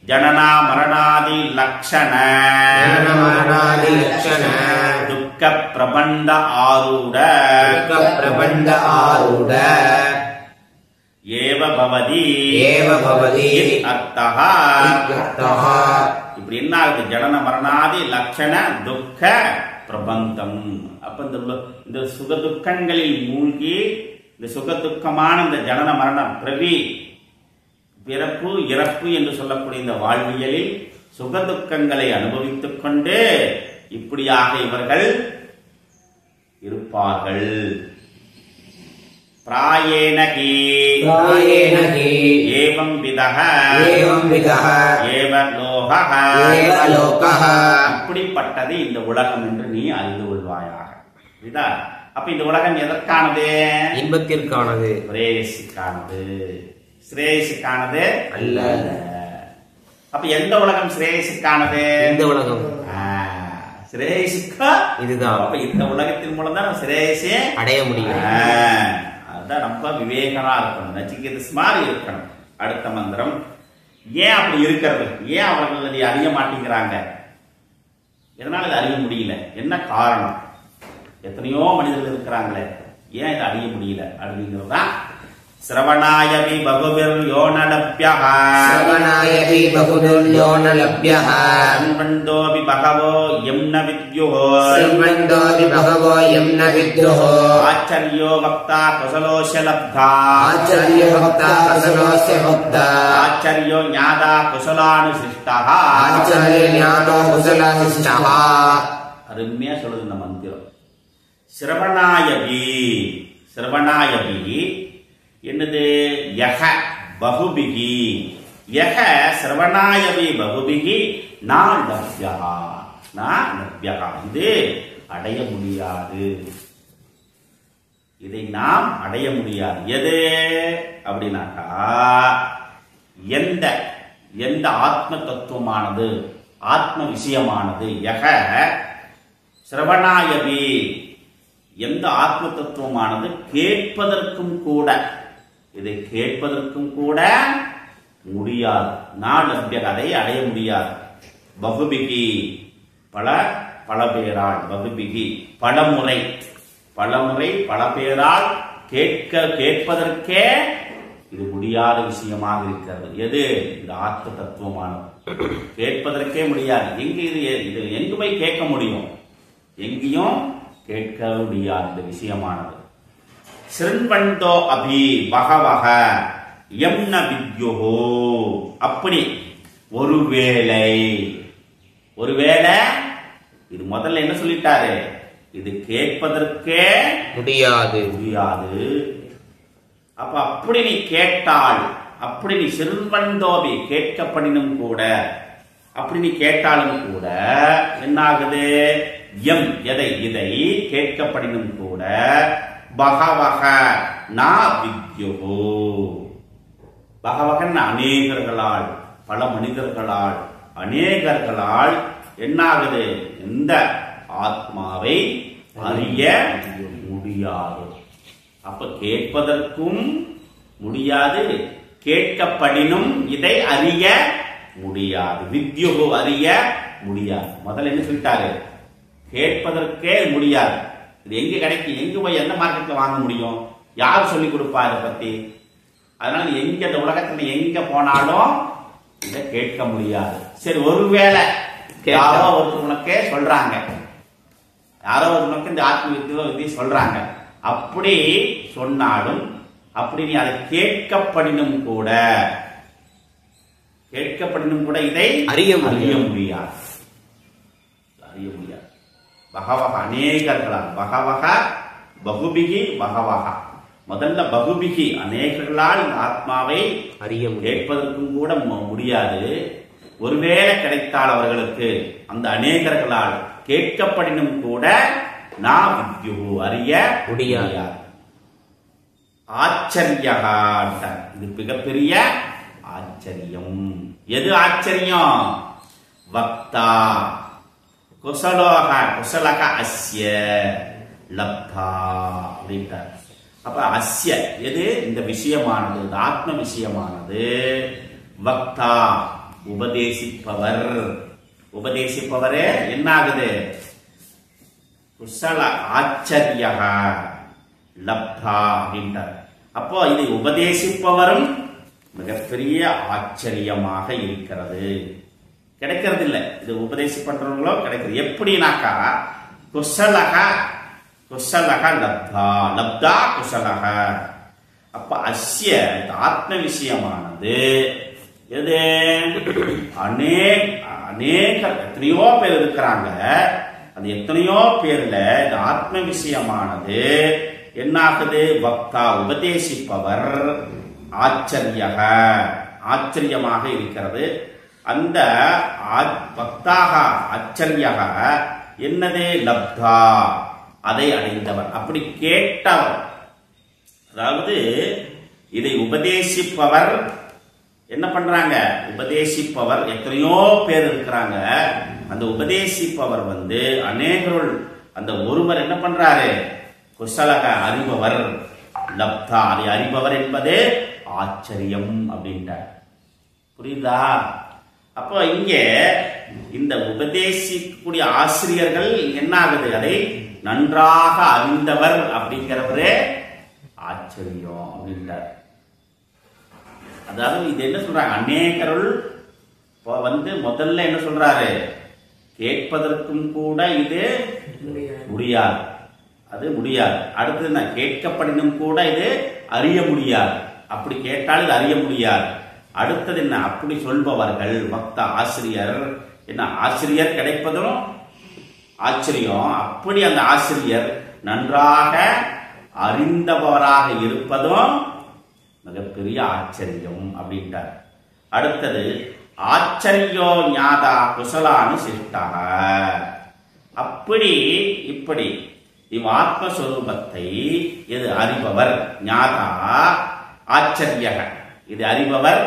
ஜனனா மரணாதி லக்ஷண துக்க பிரபண்ட ஆரூட ஏவ பவதி அர்த்தஹ. இப்படி என்ன ஆகுது? ஜனன மரணாதி லட்சண துக்க பிரபந்தம். அப்ப இந்த சுகதுக்கங்களில் மூழ்கி இந்த சுகதுக்கமான இந்த ஜனன மரணம் பிறப்பு இறப்பு என்று சொல்லக்கூடிய இந்த வாழ்வியலில் சுகதுக்கங்களை அனுபவித்துக் கொண்டு இப்படியாக இவர்கள் இருப்பார்கள். பிராயேணகி ஏவம் விதஹ ஏவ லோகஹ. இப்படிப்பட்டது இந்த உலகம் என்று நீ அறிந்து கொள்வாயாக. புரியுதா? அப்ப இந்த உலகம் எதற்கானது?
இன்பத்திற்கானது,
ஸ்ரேயஸுக்கானது. ஸ்ரேயஸுக்கானது
அல்ல.
அப்ப எந்த உலகம் ஸ்ரேயஸுக்கானது? இந்த உலகம். ஸ்ரேயஸுக்கா இதுதான். அப்ப இந்த உலகத்தின் மூலம் தான் ஸ்ரேயஸே அடைய முடியும். அதுதான் ரொம்ப விவேகமா இருக்கணும், நச்சிகேதஸ் மாதிரி இருக்கணும். அடுத்த மந்திரம். ஏன் அப்படி இருக்கிறது? ஏன் அவர்கள் அதை அறிய மாட்டேங்கிறாங்க? எதனால இதை அறிய முடியல? என்ன காரணம்? எத்தனையோ மனிதர்கள் இருக்கிறாங்களே, ஏன் இதை அறிய முடியல அப்படிங்கிறதுதான். ஸ்ரவணாயபி பகுபிர் யோனலப்யஹ சம்பந்தோபி பகவோ யம்ன வித்யுஹோ ஆச்சர்யோ வக்தா குசலோஸ்ய லப்தா ஆச்சர்யோ ஞாதா குசலானுசிஷ்டஹ. அருமையா சொல்லுது இந்த மந்திரம். சிரவணாயபி என்னது? யஹ பகுபிகி. யஹ சிரவணாயபி பகுபிகி நா லப்யஹா. இது அடைய முடியாது. இதை நாம் அடைய முடியாது. எது அப்படின்னாக்கா, எந்த ஆத்ம தத்துவமானது, ஆத்ம விஷயமானது, யஹ சிரவணாயபி எந்த ஆத்ம தத்துவமானது கேட்பதற்கும் கூட, இதை கேட்பதற்கும் கூட முடியாது. அதை அடைய முடியாது. பகுபிகி பல பேரால், பகுபிகி பலமுறை பல பேரால் கேட்பதற்கே இது முடியாத விஷயமாக இருக்கிறது. எது? இந்த ஆத்ம தத்துவமானது கேட்பதற்கே முடியாது. இது எங்கு போய் கேட்க முடியும்? எங்கேயும் கேட்க முடியாது இந்த விஷயமானது. ஸ்ருண்வந்தோ அபி பகவஹ யம்ன வித்யுஹோ. அப்படி ஒருவேளை இது முதல்ல என்ன சொல்லிட்டாரு? இது கேட்பதற்கே முடியாது. அப்ப அப்படி நீ கேட்டால், அப்படி நீ சிறுவந்தோபி கேட்கப்படினும் கூட, அப்படி நீ கேட்டாலும் கூட என்னாகுது? எம் இதை கேட்கப்படினும் கூட பகவஹ நா வித்யுஹோ. பகவகன் அநேகர்களால், பல மனிதர்களால், அநேகர்களால் என்னாகுது? இந்த ஆத்மாவை அறிய முடியாது. அப்ப கேட்பதற்கும் முடியாது, கேட்கப்படினும் இதை அறிய முடியாது. வித்யுஹோ அறிய முடியாது. முதல்ல என்ன சொல்லிட்டாரு? கேட்பதற்கே முடியாது. இது எங்க கிடைக்கும்? எங்க போய் எந்த மார்க்கெட்ல வாங்க முடியும்? யார் சொல்லி கொடுப்பா இதை பத்தி? அதனால எங்க இந்த உலகத்துல எங்க போனாலும் இதை கேட்க முடியாது. சரி, ஒருவேளை யாரோ ஒருத்தவனுக்கே சொல்றாங்க, யாரோ ஒருத்தவனுக்கு இந்த ஆத்ம வித்தியை சொல்றாங்க. அப்படி சொன்னாலும், அப்படி நீ அதை கேட்கப்படினும் கூட இதை அறிய முடியாது. பகவக அநேகர்களால், பகவக பகுபிகி பகவக. முதல்ல பகுபிகி அநேகர்களால் இந்த ஆத்மாவை அறிய கேட்பதற்கும் கூட முடியாது. ஒருவேளை கிடைத்தால் அவர்களுக்கு அந்த அநேகர்களால் கேட்கப்படினும் கூட நா வித்யுஹு அறிய முடியாது. ஆச்சரியகாட்ட இது மிகப்பெரிய ஆச்சரியம். ஆச்சரியம். எது ஆச்சரியம்? வக்தா குசலக அஸ்ய லப்தா அப்படின்ட்டார். அப்ப அஸ்ய எது? இந்த விஷயமானது, இந்த ஆத்ம விஷயமானது. வக்தா உபதேசிப்பவர். உபதேசிப்பவரே என்ன ஆகுது? குசல ஆச்சரிய லப்தா அப்படின்ட்டார். அப்போ இதை உபதேசிப்பவரும் மிகப்பெரிய ஆச்சரியமாக இருக்கிறது. கிடைக்கிறது இல்லை, இது உபதேசிப்பவர்களோ கிடைக்கிறது. எப்படின்னாக்கா குசலக லப்தா லப்தா குசலக. அப்ப அஸ்ய இந்த ஆத்ம விஷயமானது எது? அநேக எத்தனையோ பேர் இருக்கிறாங்க. அது எத்தனையோ பேர்ல இந்த ஆத்ம விஷயமானது என்னாகுது? வக்தா உபதேசிப்பவர் ஆச்சரியமாக இருக்கிறது. அந்த வக்தாக ஆச்சரியக என்னது? லப்தா அதை அடைந்தவர், அப்படி கேட்டவர். அதாவது இதை உபதேசிப்பவர் என்ன பண்றாங்க? உபதேசிப்பவர் எத்தனையோ பேர் இருக்கிறாங்க. அந்த உபதேசிப்பவர் அநேகருள் அந்த ஒருவர் என்ன பண்றாரு? குசலக அறிபவர், லப்தா அதை அறிபவர் என்பது ஆச்சரியம் அப்படின்ட்டார். புரியுதா? அப்போ இங்க இந்த உபதேசிக்கக்கூடிய ஆசிரியர்கள் என்ன ஆகுது? அதை நன்றாக அறிந்தவர் அப்படிங்கிறவரே ஆச்சரியம் அப்படின்ட்டார். அதாவது இது என்ன சொல்றாங்க? அநேகருள் முதல்ல என்ன சொல்றாரு? கேட்பதற்கும் கூட இது முடியாது, அது முடியாது. அடுத்தது என்ன? கேட்கப்படினும் கூட இது அறிய முடியாது. அப்படி கேட்டால் இது அறிய முடியாது. அடுத்தது என்ன? அப்படி சொல்பவர்கள் பக்த ஆசிரியர். என்ன ஆசிரியர் கிடைப்பதும் ஆச்சரியம். அப்படி அந்த ஆசிரியர் நன்றாக அறிந்தவராக இருப்பதும் மிகப்பெரிய ஆச்சரியம் அப்படின்ட்டார். அடுத்தது ஆச்சரியோ ஞாதா குசலானு சிஷ்டா. அப்படி இப்படி ஆத்மஸ்வரூபத்தை இது அறிபவர் ஞாதா ஆச்சரியக, இது அறிபவர்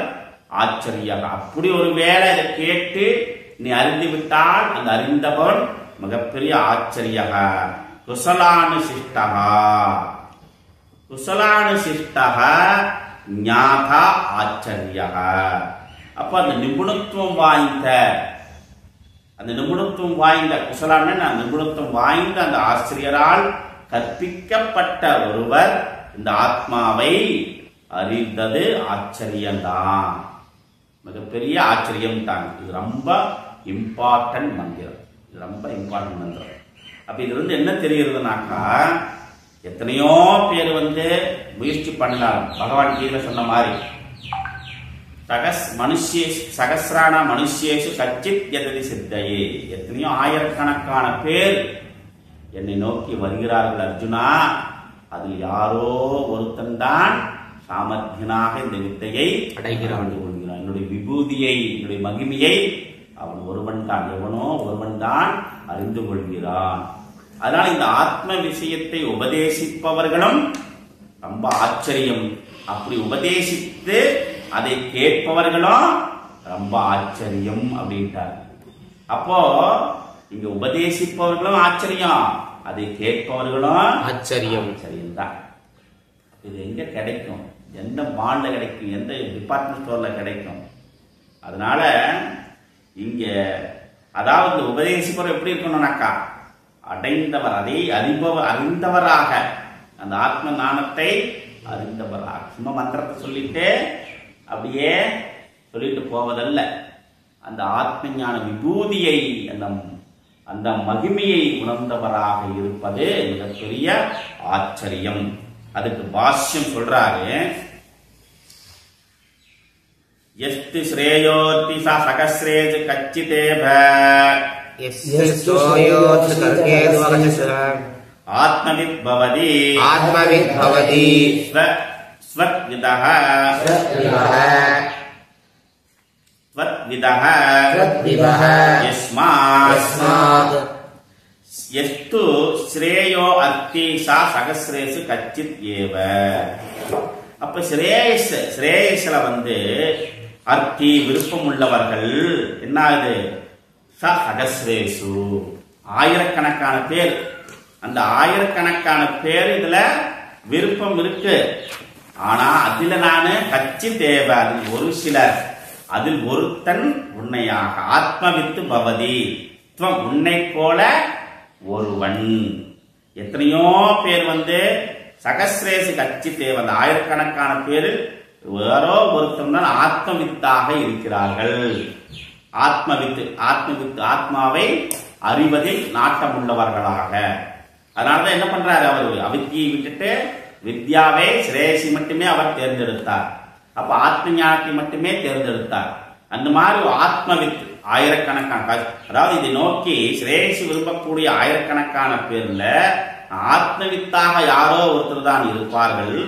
ஆச்சரியக. அப்படி ஒரு வேளை இதை கேட்டு நீ அறிந்து விட்டால் அந்த அறிந்தவன் மிகப்பெரிய ஆச்சரியக. குசலானு சிஷ்டகா, குசலானு சிஷ்டக ஞாதா ஆச்சரியக. அப்ப அந்த நிபுணத்துவம் வாய்ந்த, அந்த நிபுணத்துவம் வாய்ந்த குசலான நிபுணத்துவம் வாய்ந்த அந்த ஆசிரியரால் கற்பிக்கப்பட்ட ஒருவர் இந்த ஆத்மாவை அறிந்தது ஆச்சரியம்தான், மிகப்பெரிய ஆச்சரியம் தான். இது ரொம்ப இம்பார்ட்டன்ட் மந்திரம், இது ரொம்ப இம்பார்ட்டன்ட் மந்திரம். அப்ப இது என்ன தெரியுதுனாக்கா, எத்தனையோ பேர் முயற்சி பண்ணலாம். பகவான் கீழே சொன்ன மாதிரி சகசிரான மனுஷேஷு கச்சித் எததி சித்தையே. எத்தனையோ ஆயிரக்கணக்கான பேர் என்னை நோக்கி வருகிறார்கள் அர்ஜுனா, அதில் யாரோ ஒருத்தன் தான் சாமர்த்தியனாக இந்த வித்தையை அடைகிறான். என்னுடைய விபூதியை, என்னுடைய மகிமையை அவன் ஒருவன் தான், எவனோ ஒருவன் தான் அறிந்து கொள்கிறான். அதனால இந்த ஆத்ம விஷயத்தை உபதேசிப்பவர்களும் ரொம்ப ஆச்சரியம். அப்படி உபதேசித்து அதை கேட்பவர்களும் ரொம்ப ஆச்சரியம் அப்படின்ட்டார். அப்போ இங்க உபதேசிப்பவர்களும் ஆச்சரியம், அதை கேட்பவர்களும் ஆச்சரியம் தான். இது எங்க கிடைக்கும்? எந்த மால்ல கிடைக்கும்? எந்த டிபார்ட்மெண்ட் ஸ்டோர்ல கிடைக்கும்? அதனால இங்க அதாவது உபதேசிப்பவர் எப்படி இருக்கணும்னாக்கா, அடைந்தவர், அதை அறிந்தவராக, அந்த ஆத்ம ஞானத்தை அறிந்தவராக. சும்மா மந்திரத்தை சொல்லிட்டு அப்படியே சொல்லிட்டு போவதல்ல, அந்த ஆத்ம ஞான விபூதியை, அந்த மகிமையை உணர்ந்தவராக இருப்பது மிகப்பெரிய ஆச்சரியம். அதுக்கு பாஷ்யம் சொல்றாரு, எஸ்து ஸ்ரேயோத்தி சகஸ்ரேஜ் கச்சிதேப ஆத்மவித் பவதி ஸ்வத்விதஹ யஸ்மாத் எஸ்து ஸ்ரேயோ அர்த்தி சா சகஸ்ரேசு கச்சித் ஏவ. அப்ப ஸ்ரேயஸ்ல அர்த்தி விருப்பம் உள்ளவர்கள் என்ன ஆகுது சகஸ்ரேசு ஆயிரக்கணக்கான பேர். அந்த ஆயிரக்கணக்கான பேர் இதுல விருப்பம் இருக்கு. ஆனா அதுல நானு கட்சி தேவை. அதில் ஒரு சிலர், அதில் ஒருத்தன் உன்னையாக ஆத்மவித்து பவதி உன்னை போல ஒருவன். எத்தனையோ பேர் சகஸ்ரேசு கட்சி தேவை. அந்த ஆயிரக்கணக்கான பேரில் யாரோ ஒருத்தன் தான் ஆத்மவித்தாக இருக்கிறார்கள். ஆத்மவித்து ஆத்மவித்து ஆத்மாவை அறிவதில் நாட்டம் உள்ளவர்களாக. அதனாலதான் என்ன பண்றாரு அவர் அவித்தியை விட்டுட்டு வித்யாவை சிரேசி மட்டுமே அவர் தேர்ந்தெடுத்தார். அப்ப ஆத்ம ஞானத்தை மட்டுமே தேர்ந்தெடுத்தார். அந்த மாதிரி ஆத்மவித்து ஆயிரக்கணக்கான, அதாவது இதை நோக்கி சிரேசி விரும்பக்கூடிய ஆயிரக்கணக்கான பேர்ல ஆத்மவித்தாக யாரோ ஒருத்தர் தான் இருப்பார்கள்.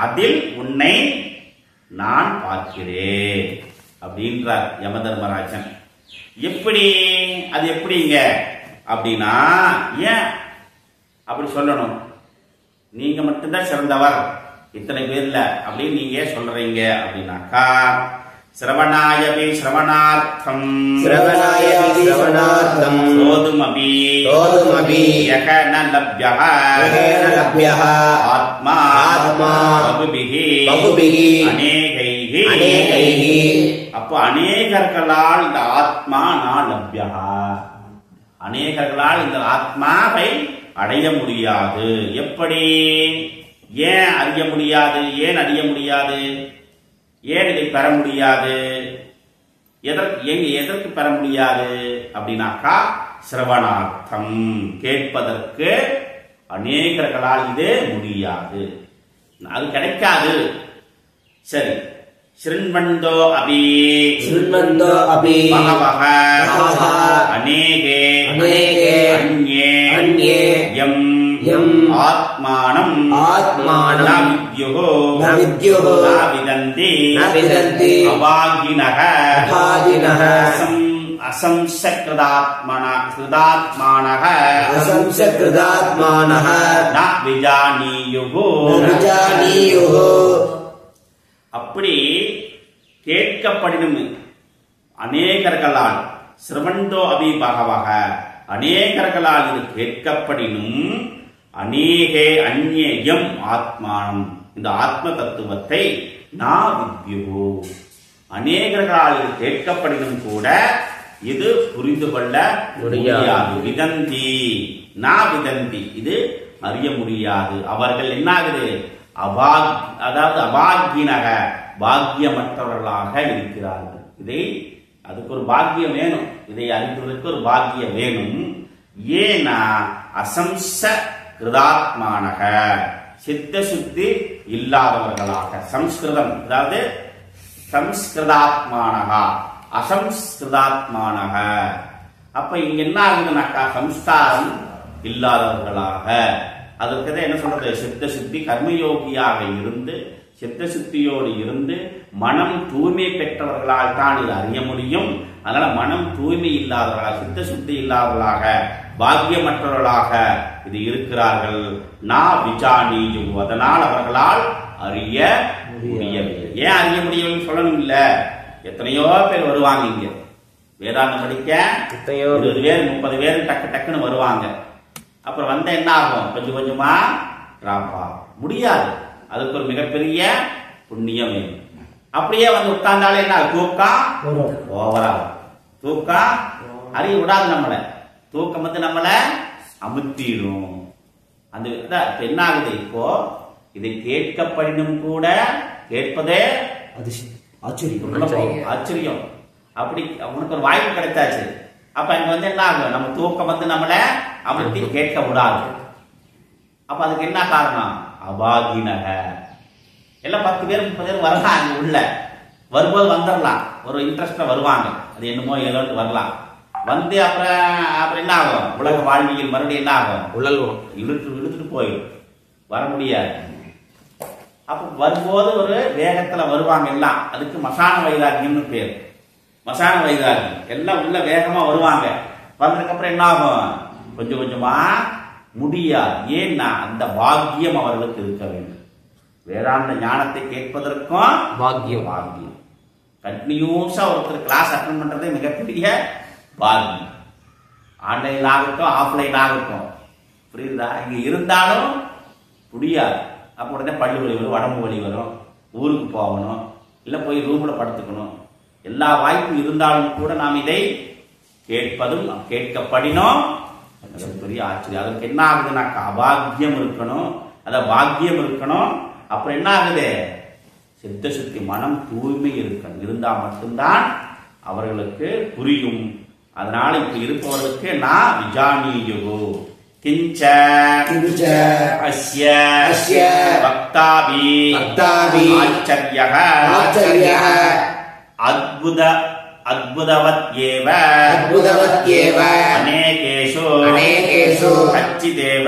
அதில் உன்னை நான் பார்க்கிறேன் அப்படின்றார் யம தர்மராஜன். எப்படி அது எப்படிங்க அப்படின்னா, ஏன் அப்படி சொல்லணும்? நீங்க மட்டும்தான் சிறந்தவர் இத்தனை பேர்ல அப்படின்னு நீங்க சொல்றீங்க அப்படின்னாக்கா, சிரவணாயபி சிரவணார்த்தம் சோதுமபி யகன லப்யஹ ஆத்மா பகுபிஹி அநேகைஹி. அப்போ அநேகர்களால் இந்த ஆத்மா நான் லப்யஹா, அநேகர்களால் இந்த ஆத்மாவை அடைய முடியாது. எப்படி? ஏன் அறிய முடியாது? ஏன் அறிய முடியாது? ஏன் இதை பெற முடியாது? எதற்கு பெற முடியாது அப்படின்னாக்கா, சிரவணார்த்தம் கேட்பதற்கு அநேகர்களால் இது முடியாது, அது கிடைக்காது. சரி, ஸ்ருண்வந்தோ அபி பகவஹ அநேகே அன்யே யம் ஆத்மானம் வித்யுஹு விதந்தி அபாகினஹ அசம்சக்ருதாத்மானஹ ந விஜானீயுஹு. அப்படி கேட்கப்படினும் அநேகர்களால், சிரவந்தோ அபி பகவஹ அநேகர்களால் இது கேட்கப்படினும், அநேகே அந்நேயம் ஆத்மானம் இந்த ஆத்ம தத்துவத்தை நா வித்யுஹு அநேகர்களால் இது கேட்கப்படினும் கூட இது புரிந்து கொள்ள முடியாது. விதந்தி நா விதந்தி இது அறிய முடியாது. அவர்கள் என்ன ஆகுது? அதாவது அபாகினக பாக்கியமற்றவர்களாக இருக்கிறார்கள். இதை அதுக்கு ஒரு பாக்கியம் வேணும், இதை அறிவதற்கு ஒரு பாக்கியம் வேணும். ஏனா அசம்ச கிருதாத்மானக சித்த சுத்தி இல்லாதவர்களாக, சம்ஸ்கிருதம் அதாவது சம்ஸ்கிருதாத்மானகா அசம்ஸ்கிருதாத்மானக. அப்ப இங்க என்ன ஆகுதுனாக்கா, சம்ஸ்காரம் இல்லாதவர்களாக. அதற்கு என்ன சொல்றது? சித்த சுத்தி கர்மயோகியாக இருந்து சித்த சுத்தியோடு இருந்து மனம் தூய்மை பெற்றவர்களால் தான் இது அறிய முடியும். அதனால மனம் தூய்மை இல்லாதவர்களாக, சித்த சுத்தி இல்லாதவர்களாக, பாக்கியமற்றவர்களாக இது இருக்கிறார்கள். நா விஜானீயும் அதனால் அவர்களால் அறிய முடியவில்லை. ஏன் அறிய முடியும் சொல்லணும் இல்ல? எத்தனையோ பேர் வருவாங்க இங்க வேதாந்தம் படிக்க, 20 பேர் 30 பேர் டக்கு டக்குன்னு வருவாங்க. அப்புறம் வந்த என்ன ஆகும்? கொஞ்சம் கொஞ்சமா டிராப்பா முடியாது. அதுக்கு ஒரு மிகப்பெரிய புண்ணியம் வேணும். அப்படியே உட்கார்ந்தாலே என்ன தூக்கம் ஓவரா, தூக்கம் அறிய விடாது நம்மள, தூக்கம் நம்மள அமுத்திடும். அந்த என்ன ஆகுது? இப்போ இதை கேட்கப்படினும் கூட கேட்பதே ஆச்சரியம். அப்படி உனக்கு ஒரு வாய்ப்பு கிடைத்தாச்சு. அப்ப இங்க என்ன ஆகும்? நம்ம தூக்கம் நம்மள அமுத்தி கேட்க விடாது. அப்ப அதுக்கு என்ன காரணம்? அபாகினக. எல்லாம் 10 பேர் 30 பேர் வரலாம், அங்க உள்ள வரும்போது வந்துடலாம், ஒரு இன்ட்ரெஸ்ட்ல வருவாங்க, அது என்னமோ ஏதோ வரலாம். அப்புறம் என்ன ஆகும்? உலக வாழ்வியல் மறுபடியும் என்ன ஆகும்? உழல்வோம், இழுத்துட்டு போயிடும், வர முடியாது. அப்ப வரும்போது ஒரு வேகத்துல வருவாங்க எல்லாம். அதுக்கு மசான வைராகியம்னு பேர். மசான வைராகியம் எல்லாம் உள்ள வேகமா வருவாங்க. வந்ததுக்கு அப்புறம் என்ன ஆகும்? கொஞ்சம் கொஞ்சமா முடியாது. ஏன்னா அந்த பாக்கியம் அவர்களுக்கு இருக்க வேண்டும். வேதாந்த ஞானத்தை கேட்பதற்கும்
பாக்கியம்.
பாக்கியம். கண்டினியூஸா ஒருத்தர் கிளாஸ் அட்டன் பண்றதே மிகப்பெரிய பாக்கியம். ஆன்லைன் ஆகட்டும், ஆஃப்லைன் ஆகட்டும், புரியுதா? இங்க இருந்தாலும் முடியாது. அப்போ உடனே பல்லு வலி வரும், உடம்பு வலி வரும், ஊருக்கு போகணும், இல்லை போய் ரூம்ல படுத்துக்கணும். எல்லா வாய்ப்பும் இருந்தாலும் கூட நாம் இதை கேட்பதும் கேட்கப்படினோம் பெரிய ஆச்சரியம். அதற்கு என்ன ஆகுதுனாக்கா அபாக்கியம் இருக்கணும், அத பாக்கியம் இருக்கணும். அப்புறம் என்ன ஆகுது? சித்த சுத்தி மனம் தூய்மை இருக்கணும். இருந்தா மட்டும்தான் அவர்களுக்கு புரியும். அதனால இப்ப இருப்பவர்களுக்கு நான் விஜானியுகோ கிஞ்ச அஸ்ய பக்தாபி ஆச்சரியः அத்புதவத்யேவ அநேகேஷு கச்சிதேவ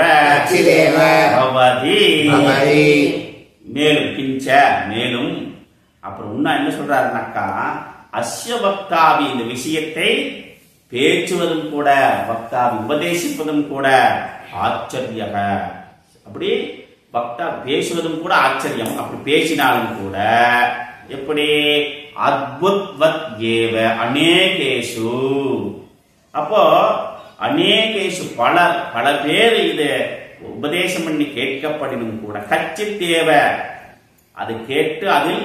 பவதி. மேலும் கிஞ்ச மேலும் அப்புறம் இன்னும் என்ன சொல்றாருனாக்கா அஸ்ய பக்தாபி இந்த விஷயத்தை பேச்சுவதும் கூட, பக்தாபி உபதேசிப்பதும் கூட ஆச்சரியக. அப்படி பக்தா பேசுவதும் கூட ஆச்சரியம். அப்படி பேசினாலும் கூட எப்படி அத்புத்வத் ஏவ அநேகேஷு. அப்போ அநேகேஷு பல பேர் இது உபதேசம் பண்ணி கேட்கப்படினும் கூட கச்சித்தேவ அது கேட்டு அதில்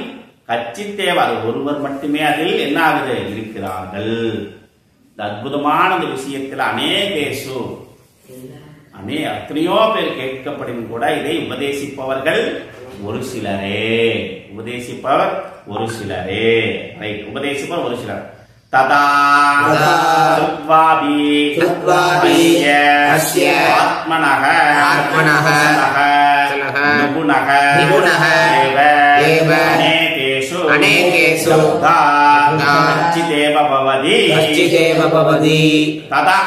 கச்சித்தேவ அது ஒருவர் மட்டுமே அதில் என்ன ஆகுது இருக்கிறார்கள். இந்த அற்புதமான இந்த விஷயத்தில் அநேகேஷு எத்தனையோ பேர் கேட்கப்படும் கூட இதை உபதேசிப்பவர்கள் ஒரு சிலரே. உபதேசிப்பவர் ஒரு சிலரே. ரைட், உபதேசிப்பவர் ஒரு சிலர். ததா ஆத்மனஹ நிபுணஹ அநேகேஷு கச்சிதேவ பவதி. ததா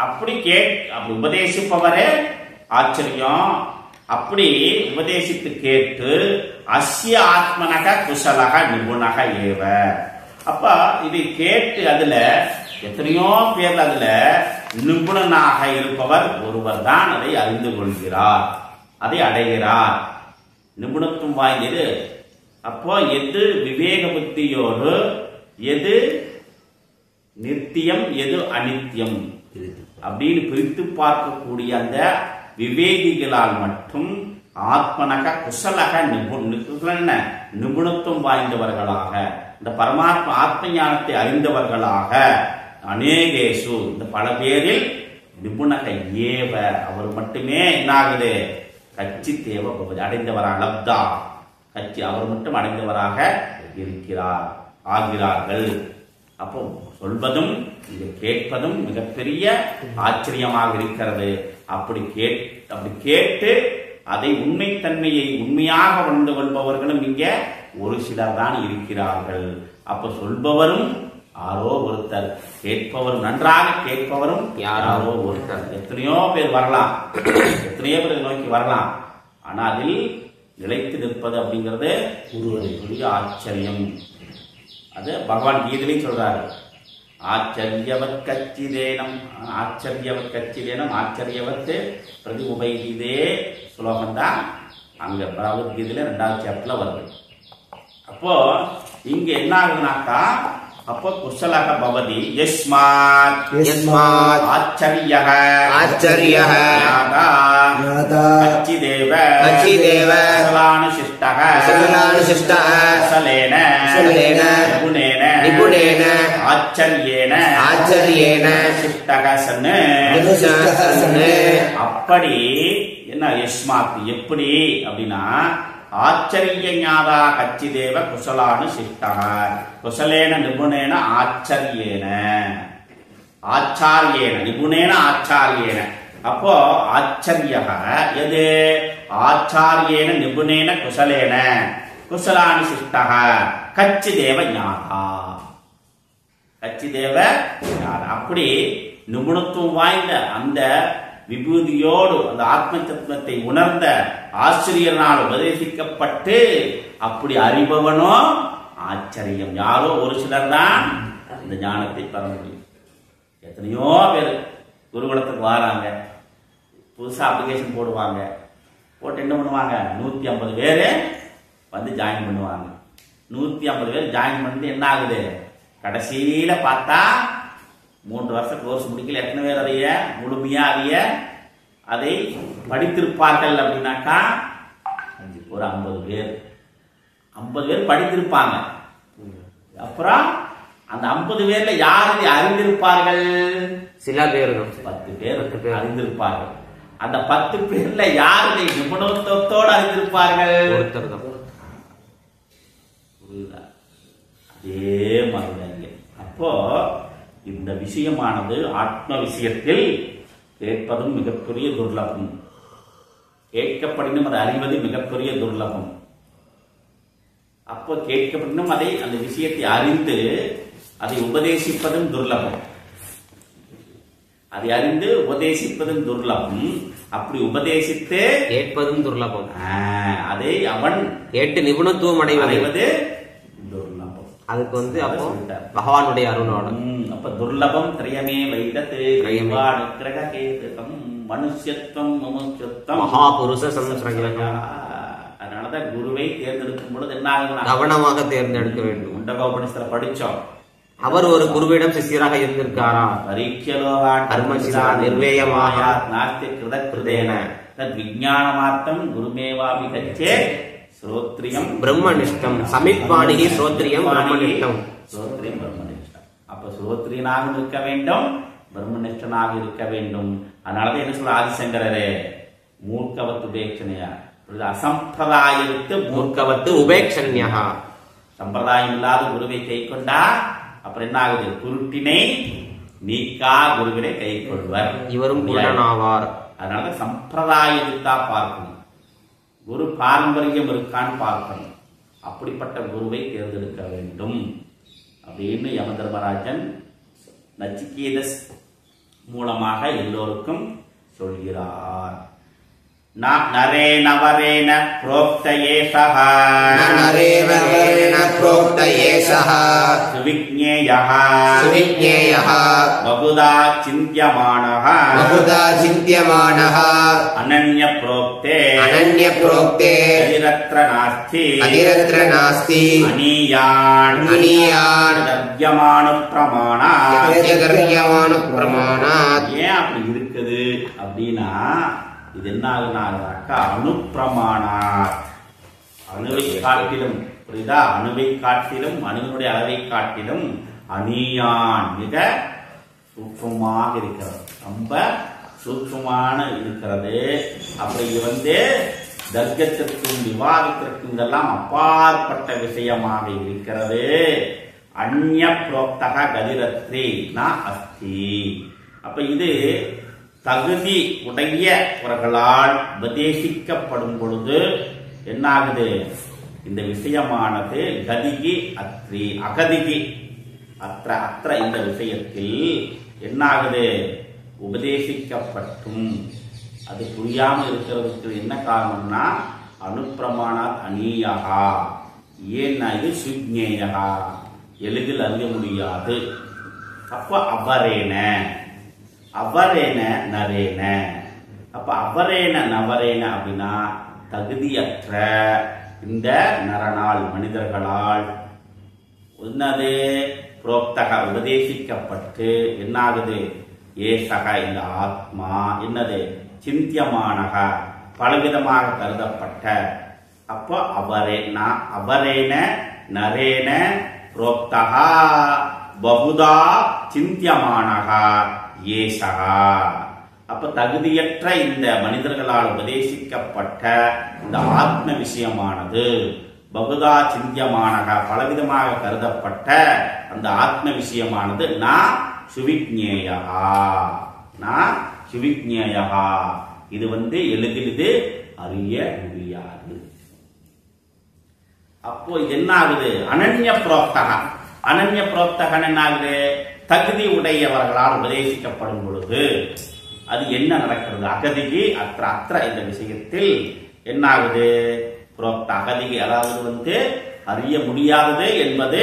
அப்படி அப்படி உபதேசிப்பவரே ஆச்சரியம். அப்படி உபதேசித்து கேட்டு அஸ்ய ஆத்மனக குசலக நிபுணக ஏவ. அப்ப இதை கேட்டு அதுல எத்தனையோ பேர் அதுல நிபுணனாக இருப்பவர் ஒருவர் தான் அதை அறிந்து கொள்கிறார், அதை அடைகிறார். நிபுணத்துவம் வாய்ந்தது. அப்போ எது விவேக புத்தியோடு எது நித்தியம் எது அனித்தியம் அப்படின்னு பிரித்து பார்க்கக்கூடிய அந்த விவேகிகளால் மட்டும் ஆத்மனக குசலக நிபுணத்துவம் வாய்ந்தவர்களாக இந்த பரமாத்மா ஆத்ம ஞானத்தை அறிந்தவர்களாக அநேகேஷு இந்த பல பேரில் நிபுணக ஏவ அவர் மட்டுமே என்னாகுது கச்சி தேவ அடைந்தவராக லப்தா கட்சி அவர் மட்டும் அடைந்தவராக இருக்கிறார் ஆகிறார்கள். அப்போ சொல்வதும் இதை கேட்பதும் மிகப்பெரிய ஆச்சரியமாக இருக்கிறது. அப்படி கேட்டு அதை உண்மைத்தன்மையை உண்மையாக உணர்ந்து கொள்பவர்களும் இங்க ஒரு சிலர் தான் இருக்கிறார்கள். அப்ப சொல்பவரும் யாரோ ஒருத்தர், கேட்பவரும் நன்றாக கேட்பவரும் யாரோ ஒருத்தர். எத்தனையோ பேர் வரலாம், எத்தனையோ பேர் நோக்கி வரலாம். ஆனா அதில் நிலைத்து நிற்பது அப்படிங்கிறது ஒரு ஆச்சரியம். அது பகவான் கீதையிலையும் சொல்றாரு. ஆச்சரியவத் கச்சிதேனம் ஆச்சரியவத் பிரதி உபைதே ஸ்லோகம் தான் அங்க பகவத்கீதையில 2வது சாப்டர்ல வருது. அப்போ இங்க என்ன ஆகுதுனாக்கா அப்போ குசலக பவதி யஸ்மாத் ஆச்சரியக கச்சிதேவ குசலானுசிஷ்டக குசலேன நிபுணேன ஆச்சரியேன சிஷ்டக சன்னு. அப்படி என்ன யஸ்மாத் எப்படி அப்படின்னா ஆச்சரிய ஞாதா கச்சிதேவ குசலானு சிஷ்டக குசலேன நிபுணேன ஆச்சரியேன நிபுணேன ஆச்சாரியேன. அப்போ ஆச்சரியக எது ஆச்சாரியேன நிபுணேன குசலேன குசலானு சிஷ்டக கச்சிதேவ ஞாதா அப்படி நிபுணத்துவம் வாய்ந்த அந்த விபூதியோடு அந்த ஆத்ம தத்துவத்தை உணர்ந்த ஆசிரியனால் உபதேசிக்கப்பட்டு அப்படி அறிபவனோ ஆச்சரியம். யாரோ ஒரு சிலர் தான் அந்த ஞானத்தை பெற முடியும். எத்தனையோ பேர் குருகுலத்துக்கு வராங்க, புதுசா அப்ளிகேஷன் போடுவாங்க, போட்டு என்ன பண்ணுவாங்க 150 பேரு வந்து ஜாயின் பண்ணுவாங்க. 150 பேர் ஜாயின் பண்ணி என்ன ஆகுது, கடைசியில பார்த்தா 3 வருஷம் கோர்ஸ் முடிக்கல எத்தனை பேர் அதைய முழுமையா அதை படித்திருப்பார்கள் அப்படின்னாக்கா ஒரு 50 பேர். 50 பேர் படித்திருப்பாங்க. அப்புறம் அந்த 50 பேர்ல யார் இதை அறிந்திருப்பார்கள்?
சில பேர்
10 பேர் அறிந்திருப்பார்கள். அந்த 10 பேர்ல யார் இதை நிபுணத்துவத்தோடு அறிந்திருப்பார்கள்?
ஒருத்தர் தான்.
அதே மாதிரிதாங்க. அப்போ இந்த விஷயமானது ஆத்ம விஷயத்தில் கேட்பதும் மிகப்பெரிய துர்லபம், கேட்கப்படினும் அதை அறிவது மிகப்பெரிய துர்லபம். அப்போ கேட்கப்படினும் அதை அந்த விஷயத்தை அறிந்து அதை உபதேசிப்பதும் துர்லபம். அதை அறிந்து உபதேசிப்பதும் துர்லபம். அப்படி உபதேசித்து
கேட்பதும் துர்லபம்.
அதை அவன்
கேட்டு நிபுணத்துவம் அடைவது
துர்லபம்.
அதுக்கு அப்போ பகவானுடைய அருளோட
அப்ப துர்லபம் திரியமே வைடத்து கிரகம் மனுஷத்துவம் மமுஷத்துவம்
மகாபுருஷ சம்ஸ்ரயம்.
அதனாலதான் குருவை தேர்ந்தெடுக்கும் பொழுது என்ன ஆகுது,
கவனமாக தேர்ந்தெடுக்க வேண்டும்.
முண்டகோபனிஷத்துல படிச்சோம்.
அவர் ஒரு குருவிடம் சிஷியராக இருந்திருக்காரா?
பரீட்சலோகான்
கர்மசிதா நிர்வேயமாக
நாஸ்தி கிருதகிருதேன தத் விஞ்ஞானமார்த்தம் குருமேவாபி கச்சே ஸ்ரோத்ரியம்
பிரம்மனிஷ்டம் சமித்வாணிகி ஸ்ரோத்ரியம் பிரம்மனிஷ்டம்.
ஸ்ரோத்ரியம் பிரம்மனிஷ்டம். அப்ப ஸ்ரோத்ரியனாக இருக்க வேண்டும், பிரம்மனிஷ்டனாக இருக்க வேண்டும். அதனாலதான் என்ன சொல்ற ஆதிசங்கரரே, மூர்க்கவத்து உபேட்சணையா, அசம்பிரதாயத்து
மூர்க்கவத்து உபேட்சண்யா.
சம்பிரதாயம் இல்லாத குருவை கை கொண்டா அப்புறம் என்ன ஆகுது, குருட்டினை நீக்கா குருவினை கை கொள்வர்,
இவரும் குருடனாவார்.
அதனால சம்பிரதாயத்தா பார்க்கணும், குரு பாரம்பரியம் இருக்கான்னு பார்க்கணும். அப்படிப்பட்ட குருவை தேர்ந்தெடுக்க வேண்டும் அப்படின்னு யம தர்மராஜன் நச்சிகேதஸ் மூலமாக எல்லோருக்கும் சொல்கிறார். நரேன வரேன ப்ரோக்த ஏஷஹ
நரேன ப்ரோக்த ஏஷஹ
சுவிக்ஞேயஹ
சுவிக்ஞேயஹ
பகுதா சிந்த்யமானஹ அனன்ய ப்ரோக்தே அதிரத்ர நாஸ்தி அனீயான் தர்யமானு பிரமாணாத். ஏன் அப்படி இருக்குது அப்படின்னா, இது என்ன ஆகுனாக்கா அணுப்பிரமாணாத், அணுவை காட்டிலும், புரியுதா, அணுவை காட்டிலும் அணுவினுடைய அளவை காட்டிலும் அணியான் மிக சூட்சமாக இருக்கிறது, ரொம்ப சூட்சமான இருக்கிறது. அப்படி இது தர்க்கத்திற்கும் விவாதத்திற்கும் இதெல்லாம் அப்பாற்பட்ட விஷயமாக இருக்கிறது. அந்நிய புரோக்தக கதிரத்ரி ந அஸ்தி. அப்ப இது தகுதி உடையவர்களால் உபதேசிக்கப்படும் பொழுது என்னாகுது, இந்த விஷயமானது கதிகி அத்ரி அகதிகி அத்த இந்த விஷயத்தில் என்னாகுது, உபதேசிக்கப்பட்டும் அது புரியாமல் இருக்கிறதுக்கு என்ன காரணம்னா அனுப்பிரமாணா அநீயகா. ஏன்னா இது சுஜ்ஞேயகா, எளிதில் அறிய முடியாது. அப்ப அவரேன நரேன. அப்ப அவரேன நவரேன அப்படின்னா தகுதியற்ற இந்த நரனால் மனிதர்களால் என்னது புரோக்தக உபதேசிக்கப்பட்டு என்னாகுது, ஏசக இந்த ஆத்மா என்னது சிந்தியமானக பலவிதமாக கருதப்பட்ட. அப்போ அவரேன நரேன புரோக்தகா பகுதா சிந்தியமானகா ஏசகா. அப்ப தகுதியற்ற இந்த மனிதர்களால் உபதேசிக்கப்பட்ட இந்த ஆத்ம விஷயமானது பகுதா சிந்தியமானக பலவிதமாக கருதப்பட்ட அந்த ஆத்ம விஷயமானது நான் சுவிக்ஞேயா, இது எளிதில் அறிய முடியாது. அப்போ இது என்ன ஆகுது, அனன்ய புரோக்தகன் என்ன ஆகுது, தகுதி உடையவர்களால் உபதேசிக்கப்படும் பொழுது அது என்ன நடக்கிறது, அகதிகி அத்த இந்த விஷயத்தில் என்ன ஆகுது, புரோக்த அகதிகி அதாவது அறிய முடியாதது என்பது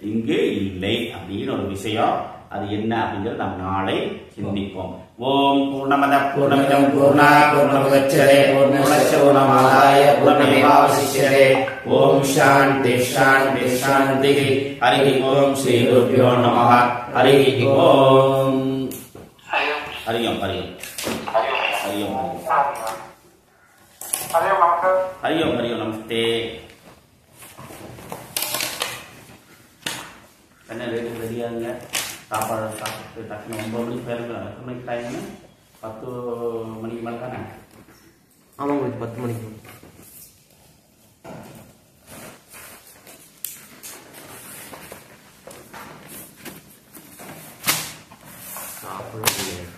இங்கு இல்லை அப்படின்னு ஒரு விஷயம். அது என்ன அப்படிங்கிறது நாம் நாளை சிந்திப்போம். ஓம் பூர்ணமத பூர்ணமிதம் பூர்ணாத் பூர்ணமுதச்யதே பூர்ணஸ்ய பூர்ணமாதாய பூர்ணமேவாவசிஷ்யதே ஓம் சாந்தி சாந்தி சாந்தி. ஹரி ஓம் ஸ்ரீ குருப்யோ நமஹ. ஹரி ஓம். ஹரி ஓம் ஹரி ஓம் ஹரி ஓம் ஹரி ஓம் ஹரி ஓம். நமஸ்தே. என்ன ரேட்டு ரெடியாகுங்க. சாப்பாடு சாப்பிட்டு டக்குனு 9 மணிக்கு போயிருக்கலாம். எத்தனை மணிக்கு டைம்னு? 10 மணிக்கு மேலே தானே?
ஆமாங்க, 10 மணிக்கு. சாப்பிட